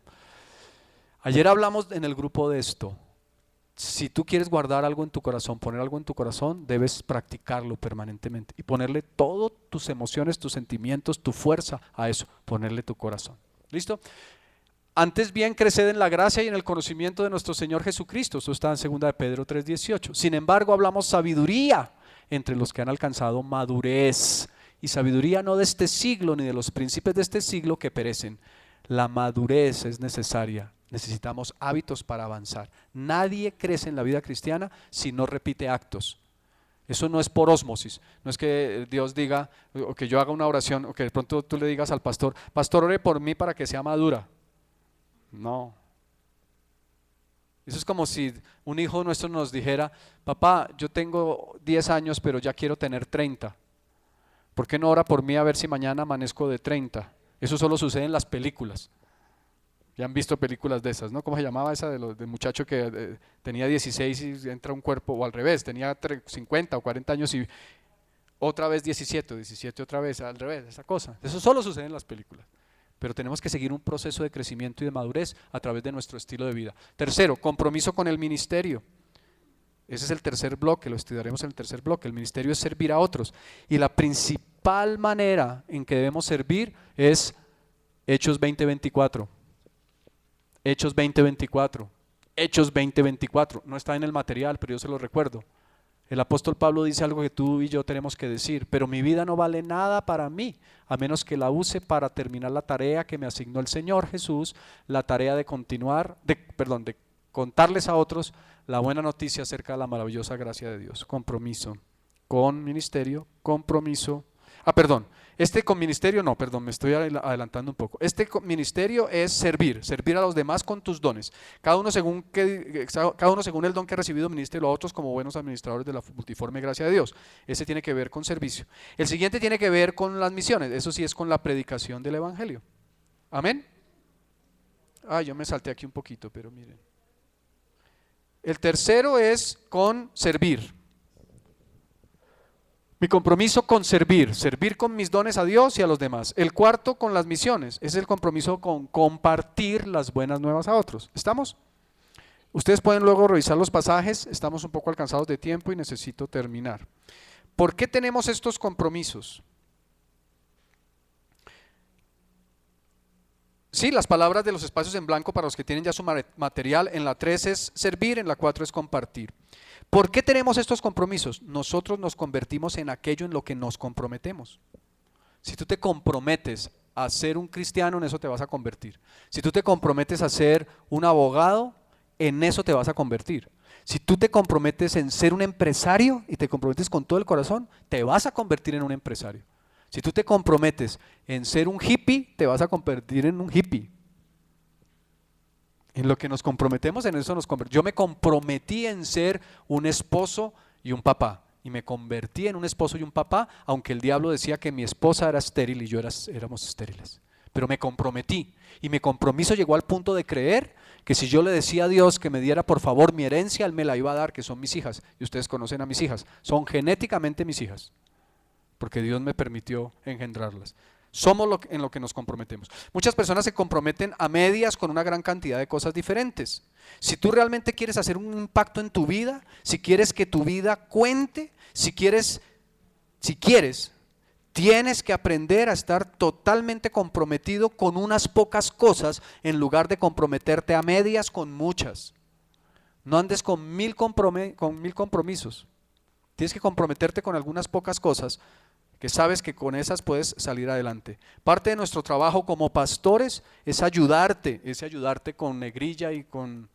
Ayer hablamos en el grupo de esto. Si tú quieres guardar algo en tu corazón, poner algo en tu corazón, debes practicarlo permanentemente y ponerle todas tus emociones, tus sentimientos, tu fuerza a eso, ponerle tu corazón. ¿Listo? Antes bien, creced en la gracia y en el conocimiento de nuestro Señor Jesucristo. Eso está en 2 de Pedro 3:18. Sin embargo, hablamos sabiduría entre los que han alcanzado madurez. Y sabiduría no de este siglo ni de los príncipes de este siglo que perecen. La madurez es necesaria. Necesitamos hábitos para avanzar. Nadie crece en la vida cristiana si no repite actos. Eso no es por ósmosis. No es que Dios diga, o que yo haga una oración, o que de pronto tú le digas al pastor: pastor, ore por mí para que sea madura. No. Eso es como si un hijo nuestro nos dijera: papá, yo tengo 10 años pero ya quiero tener 30. ¿Por qué no ora por mí a ver si mañana amanezco de 30? Eso solo sucede en las películas. Ya han visto películas de esas, ¿no? ¿Cómo se llamaba esa del muchacho que tenía 16 y entra un cuerpo, o al revés, tenía 50 o 40 años y otra vez 17 otra vez, al revés, esa cosa? Eso solo sucede en las películas. Pero tenemos que seguir un proceso de crecimiento y de madurez a través de nuestro estilo de vida. Tercero, compromiso con el ministerio. Ese es el tercer bloque, lo estudiaremos en el tercer bloque. El ministerio es servir a otros. Y la principal manera en que debemos servir es Hechos 20:24. Hechos 20:24. Hechos 20:24. No está en el material, pero yo se lo recuerdo. El apóstol Pablo dice algo que tú y yo tenemos que decir: pero mi vida no vale nada para mí, a menos que la use para terminar la tarea que me asignó el Señor Jesús, la tarea de de contarles a otros la buena noticia acerca de la maravillosa gracia de Dios. Compromiso con ministerio, compromiso. Este con ministerio no, perdón, me estoy adelantando un poco. Este ministerio es servir a los demás con tus dones. Cada uno según el don que ha recibido, ministre a otros como buenos administradores de la multiforme gracia de Dios. Ese tiene que ver con servicio. El siguiente tiene que ver con las misiones. Eso sí es con la predicación del evangelio. Amén. Yo me salté aquí un poquito, pero miren. El tercero es con servir. Mi compromiso con servir con mis dones a Dios y a los demás. El cuarto, con las misiones, es el compromiso con compartir las buenas nuevas a otros. ¿Estamos? Ustedes pueden luego revisar los pasajes, estamos un poco alcanzados de tiempo y necesito terminar. ¿Por qué tenemos estos compromisos? Sí, las palabras de los espacios en blanco para los que tienen ya su material, en la 3 es servir, en la 4 es compartir. ¿Por qué tenemos estos compromisos? Nosotros nos convertimos en aquello en lo que nos comprometemos. Si tú te comprometes a ser un cristiano, en eso te vas a convertir. Si tú te comprometes a ser un abogado, en eso te vas a convertir. Si tú te comprometes en ser un empresario y te comprometes con todo el corazón, te vas a convertir en un empresario. Si tú te comprometes en ser un hippie, te vas a convertir en un hippie. En lo que nos comprometemos, en eso nos convertimos. Yo me comprometí en ser un esposo y un papá. Y me convertí en un esposo y un papá, aunque el diablo decía que mi esposa era estéril y yo éramos estériles. Pero me comprometí. Y mi compromiso llegó al punto de creer que si yo le decía a Dios que me diera por favor mi herencia, Él me la iba a dar, que son mis hijas. Y ustedes conocen a mis hijas. Son genéticamente mis hijas, porque Dios me permitió engendrarlas. Somos en lo que nos comprometemos. Muchas personas se comprometen a medias con una gran cantidad de cosas diferentes. Si tú realmente quieres hacer un impacto en tu vida, si quieres que tu vida cuente, si quieres, tienes que aprender a estar totalmente comprometido con unas pocas cosas en lugar de comprometerte a medias con muchas. No andes con mil compromisos. Tienes que comprometerte con algunas pocas cosas que sabes que con esas puedes salir adelante. Parte de nuestro trabajo como pastores es ayudarte con negrilla y con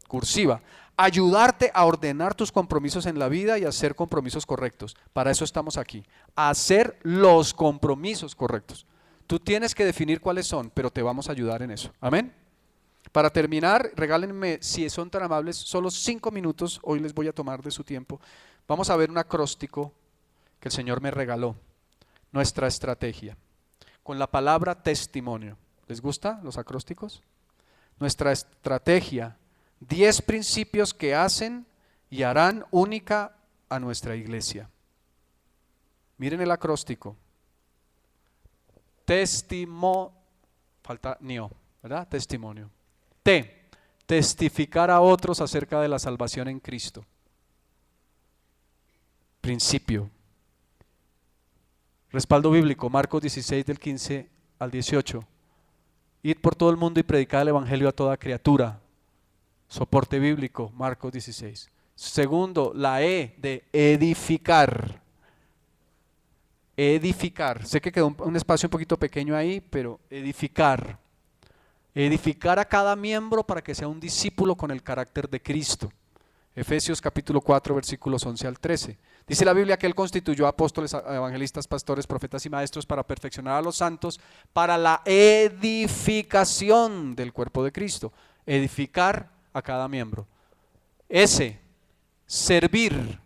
cursiva, ayudarte a ordenar tus compromisos en la vida y a hacer compromisos correctos. Para eso estamos aquí, a hacer los compromisos correctos. Tú tienes que definir cuáles son, pero te vamos a ayudar en eso. Amén. Para terminar, regálenme, si son tan amables, solo 5 minutos, hoy les voy a tomar de su tiempo. Vamos a ver un acróstico que el Señor me regaló, nuestra estrategia, con la palabra testimonio. ¿Les gusta los acrósticos? Nuestra estrategia, 10 principios que hacen y harán única a nuestra iglesia. Miren el acróstico. Falta ¿verdad? Testimonio. Testificar a otros acerca de la salvación en Cristo. Principio. Respaldo bíblico, Marcos 16 del 15 al 18. Id por todo el mundo y predicad el evangelio a toda criatura. Soporte bíblico, Marcos 16. Segundo, la E de edificar. Edificar. Sé que quedó un espacio un poquito pequeño ahí, pero edificar. Edificar a cada miembro para que sea un discípulo con el carácter de Cristo. Efesios capítulo 4 versículos 11 al 13. Dice la Biblia que Él constituyó apóstoles, evangelistas, pastores, profetas y maestros para perfeccionar a los santos para la edificación del cuerpo de Cristo. Edificar a cada miembro. Servir.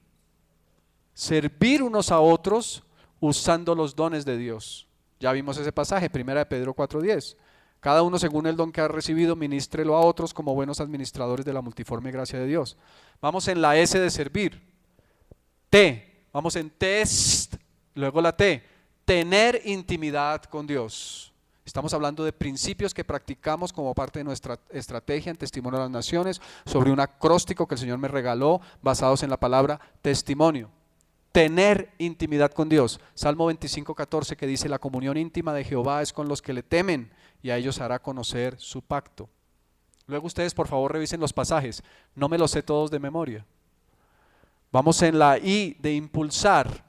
Servir unos a otros usando los dones de Dios. Ya vimos ese pasaje, 1 de Pedro 4:10. Cada uno según el don que ha recibido, ministrelo a otros como buenos administradores de la multiforme gracia de Dios. Vamos en la S de servir. Vamos en test, luego la T, tener intimidad con Dios. Estamos hablando de principios que practicamos como parte de nuestra estrategia en Testimonio de las Naciones, sobre un acróstico que el Señor me regaló, basados en la palabra testimonio. Tener intimidad con Dios. Salmo 25:14 que dice: la comunión íntima de Jehová es con los que le temen, y a ellos hará conocer su pacto. Luego ustedes por favor revisen los pasajes, no me los sé todos de memoria. Vamos en la I de impulsar.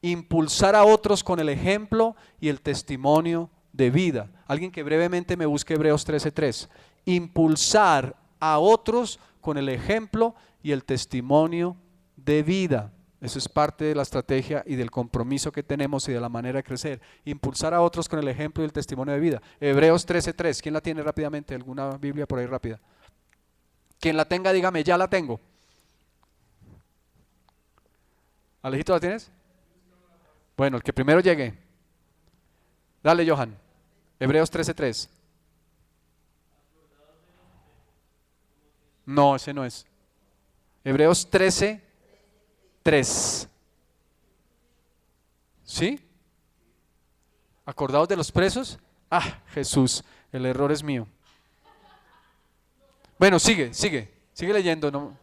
Impulsar a otros con el ejemplo y el testimonio de vida. Alguien que brevemente me busque Hebreos 13:3. Impulsar a otros con el ejemplo y el testimonio de vida. Eso es parte de la estrategia y del compromiso que tenemos y de la manera de crecer. Impulsar a otros con el ejemplo y el testimonio de vida. Hebreos 13:3. ¿Quién la tiene rápidamente? ¿Alguna Biblia por ahí rápida? Quien la tenga, dígame, ya la tengo. ¿Alejito la tienes? Bueno, el que primero llegue. Dale, Johan. Hebreos 13:3. No, ese no es. Hebreos 13:3. ¿Sí? ¿Acordados de los presos? Ah, Jesús, el error es mío. Bueno, sigue leyendo. No.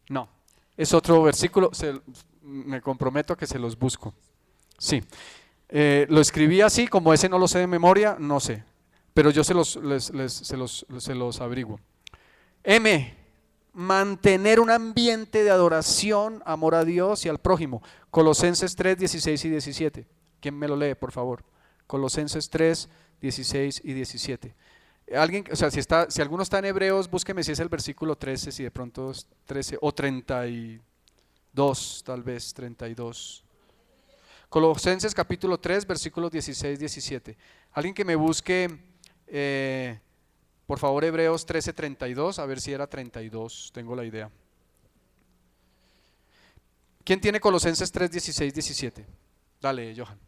No, es otro versículo, me comprometo a que se los busco. Sí, lo escribí así, como ese no lo sé de memoria, no sé, pero yo se los averiguo. Mantener un ambiente de adoración, amor a Dios y al prójimo. Colosenses 3:16 y 17. ¿Quién me lo lee, por favor? Colosenses 3:16 y 17. Alguien, o sea, si alguno está en Hebreos, búsqueme si es el versículo 13, si de pronto es 13 o 32, tal vez 32. Colosenses capítulo 3, versículos 16, 17. Alguien que me busque, por favor, Hebreos 13:32, a ver si era 32, tengo la idea. ¿Quién tiene Colosenses 3, 16, 17? Dale, Johan.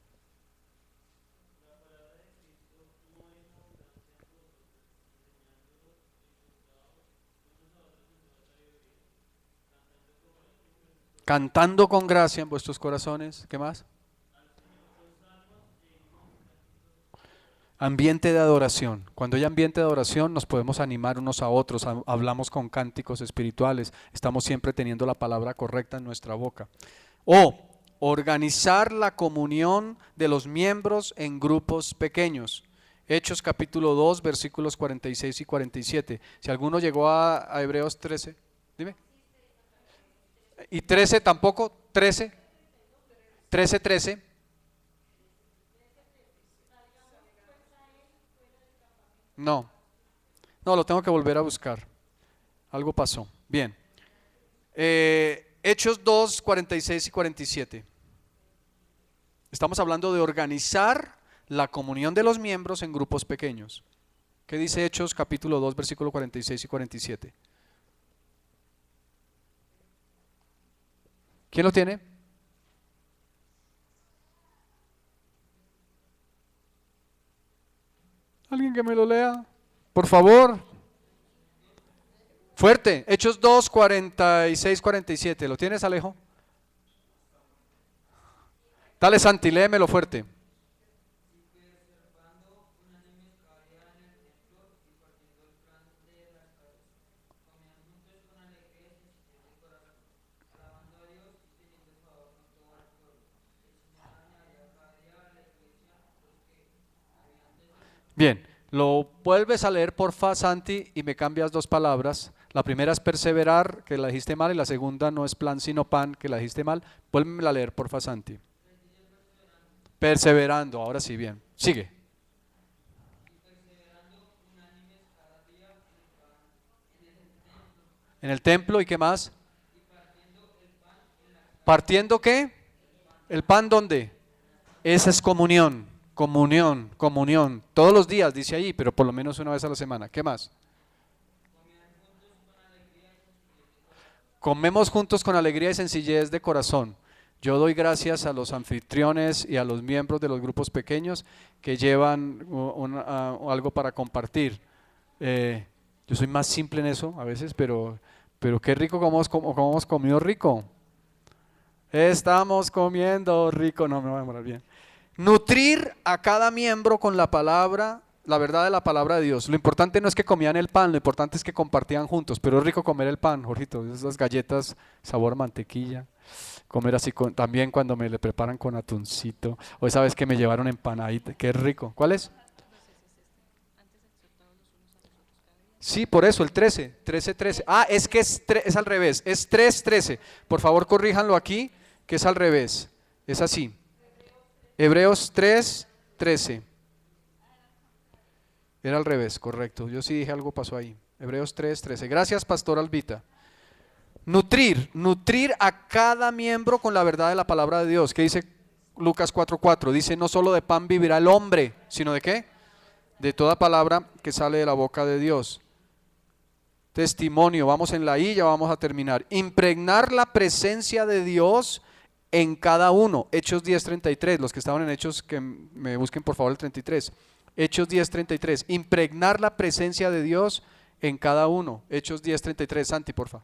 Cantando con gracia en vuestros corazones. ¿Qué más? Ambiente de adoración. Cuando hay ambiente de adoración nos podemos animar unos a otros, hablamos con cánticos espirituales, estamos siempre teniendo la palabra correcta en nuestra boca. Organizar la comunión de los miembros en grupos pequeños. Hechos capítulo 2, versículos 46 y 47. Si alguno llegó a Hebreos 13, dime. ¿Y 13 tampoco? 13. 13, 13. No, no, lo tengo que volver a buscar. Algo pasó. Bien. Hechos 2, 46 y 47. Estamos hablando de organizar la comunión de los miembros en grupos pequeños. ¿Qué dice Hechos capítulo 2, versículo 46 y 47? ¿Quién lo tiene? ¿Alguien que me lo lea? Por favor. Fuerte. Hechos 2, 46, 47. ¿Lo tienes, Alejo? Dale, Santi, léemelo fuerte. Bien, lo vuelves a leer porfa, Santi, y me cambias dos palabras. La primera es perseverar, que la dijiste mal, y la segunda no es plan sino pan, que la dijiste mal. Vuélveme a leer porfa, Santi. Perseverando, ahora sí, bien. Sigue. En el templo, ¿y qué más? ¿Partiendo qué? ¿El pan dónde? Esa es comunión, comunión, comunión. Todos los días, dice allí, pero por lo menos una vez a la semana. ¿Qué más? Comemos juntos con alegría y sencillez de corazón. Yo doy gracias a los anfitriones y a los miembros de los grupos pequeños que llevan algo para compartir. Yo soy más simple en eso a veces, pero qué rico como hemos comido rico. Estamos comiendo rico, no me voy a demorar bien. Nutrir a cada miembro con la palabra, la verdad de la palabra de Dios. Lo importante no es que comían el pan, lo importante es que compartían juntos. Pero es rico comer el pan, Jorgito, esas galletas sabor mantequilla. Comer así también cuando me le preparan con atuncito. O esa vez que me llevaron empanadita, qué rico. ¿Cuál es? Sí, por eso, el 13, 13, 13. Ah, es que es al revés, es 3, 13. Por favor, corríjanlo aquí, que es al revés. Es así. Hebreos 3, 13. Era al revés, correcto. Yo sí dije algo pasó ahí. Hebreos 3, 13. Gracias, Pastor Albita. Nutrir a cada miembro con la verdad de la palabra de Dios. ¿Qué dice Lucas 4, 4? Dice, no solo de pan vivirá el hombre, sino de ¿qué? De toda palabra que sale de la boca de Dios. Testimonio, vamos en la I, ya vamos a terminar. Impregnar la presencia de Dios en cada uno. Hechos 10:33, los que estaban en Hechos que me busquen por favor el 33. Hechos 10:33, impregnar la presencia de Dios en cada uno. Hechos 10:33, Santi, porfa.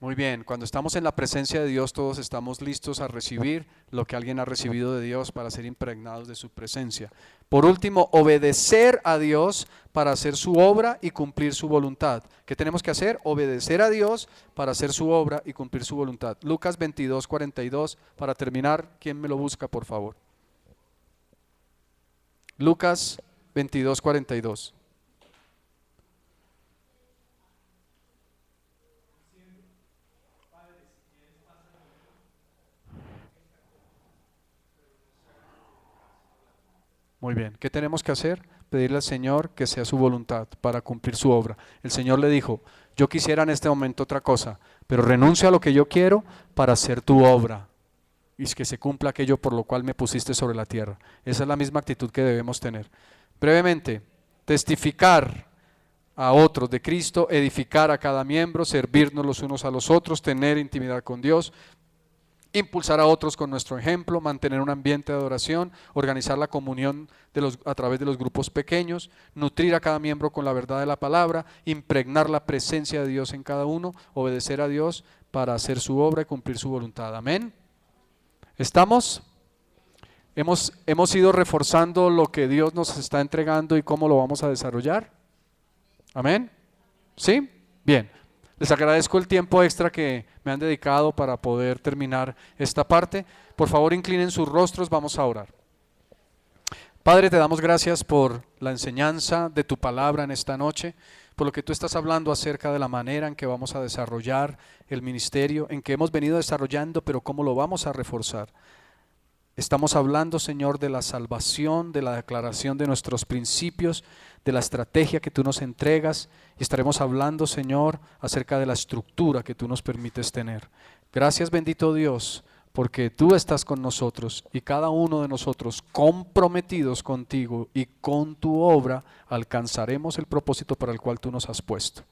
Muy bien, cuando estamos en la presencia de Dios todos estamos listos a recibir lo que alguien ha recibido de Dios para ser impregnados de su presencia. Por último, obedecer a Dios para hacer su obra y cumplir su voluntad. ¿Qué tenemos que hacer? Obedecer a Dios para hacer su obra y cumplir su voluntad. Lucas 22:42, para terminar, ¿quién me lo busca por favor? Lucas 22:42. Muy bien, ¿qué tenemos que hacer? Pedirle al Señor que sea su voluntad para cumplir su obra. El Señor le dijo, yo quisiera en este momento otra cosa, pero renuncio a lo que yo quiero para hacer tu obra y que se cumpla aquello por lo cual me pusiste sobre la tierra. Esa es la misma actitud que debemos tener. Brevemente, testificar a otros de Cristo, edificar a cada miembro, servirnos los unos a los otros, tener intimidad con Dios, impulsar a otros con nuestro ejemplo, mantener un ambiente de adoración, organizar la comunión a través de los grupos pequeños, nutrir a cada miembro con la verdad de la palabra, impregnar la presencia de Dios en cada uno, obedecer a Dios para hacer su obra y cumplir su voluntad. Amén. ¿Estamos? Hemos ido reforzando lo que Dios nos está entregando y cómo lo vamos a desarrollar. Amén. ¿Sí? Bien. Les agradezco el tiempo extra que me han dedicado para poder terminar esta parte. Por favor, inclinen sus rostros, vamos a orar. Padre, te damos gracias por la enseñanza de tu palabra en esta noche, por lo que tú estás hablando acerca de la manera en que vamos a desarrollar el ministerio, en que hemos venido desarrollando, pero cómo lo vamos a reforzar. Estamos hablando, Señor, de la salvación, de la declaración de nuestros principios, de la estrategia que tú nos entregas, y estaremos hablando, Señor, acerca de la estructura que tú nos permites tener. Gracias, bendito Dios, porque tú estás con nosotros y cada uno de nosotros comprometidos contigo y con tu obra alcanzaremos el propósito para el cual tú nos has puesto.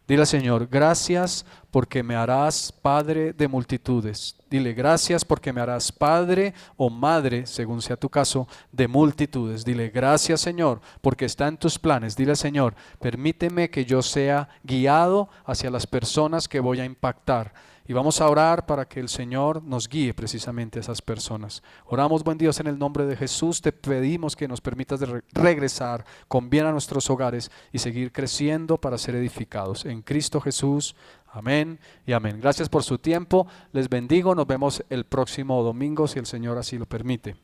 Dile al Señor, gracias porque me harás padre de multitudes. Dile, gracias porque me harás padre o madre, según sea tu caso, de multitudes. Dile, gracias Señor, porque está en tus planes. Dile al Señor, permíteme que yo sea guiado hacia las personas que voy a impactar. Y vamos a orar para que el Señor nos guíe precisamente a esas personas. Oramos, buen Dios, en el nombre de Jesús. Te pedimos que nos permitas regresar con bien a nuestros hogares y seguir creciendo para ser edificados. En Cristo Jesús. Amén y amén. Gracias por su tiempo. Les bendigo. Nos vemos el próximo domingo si el Señor así lo permite.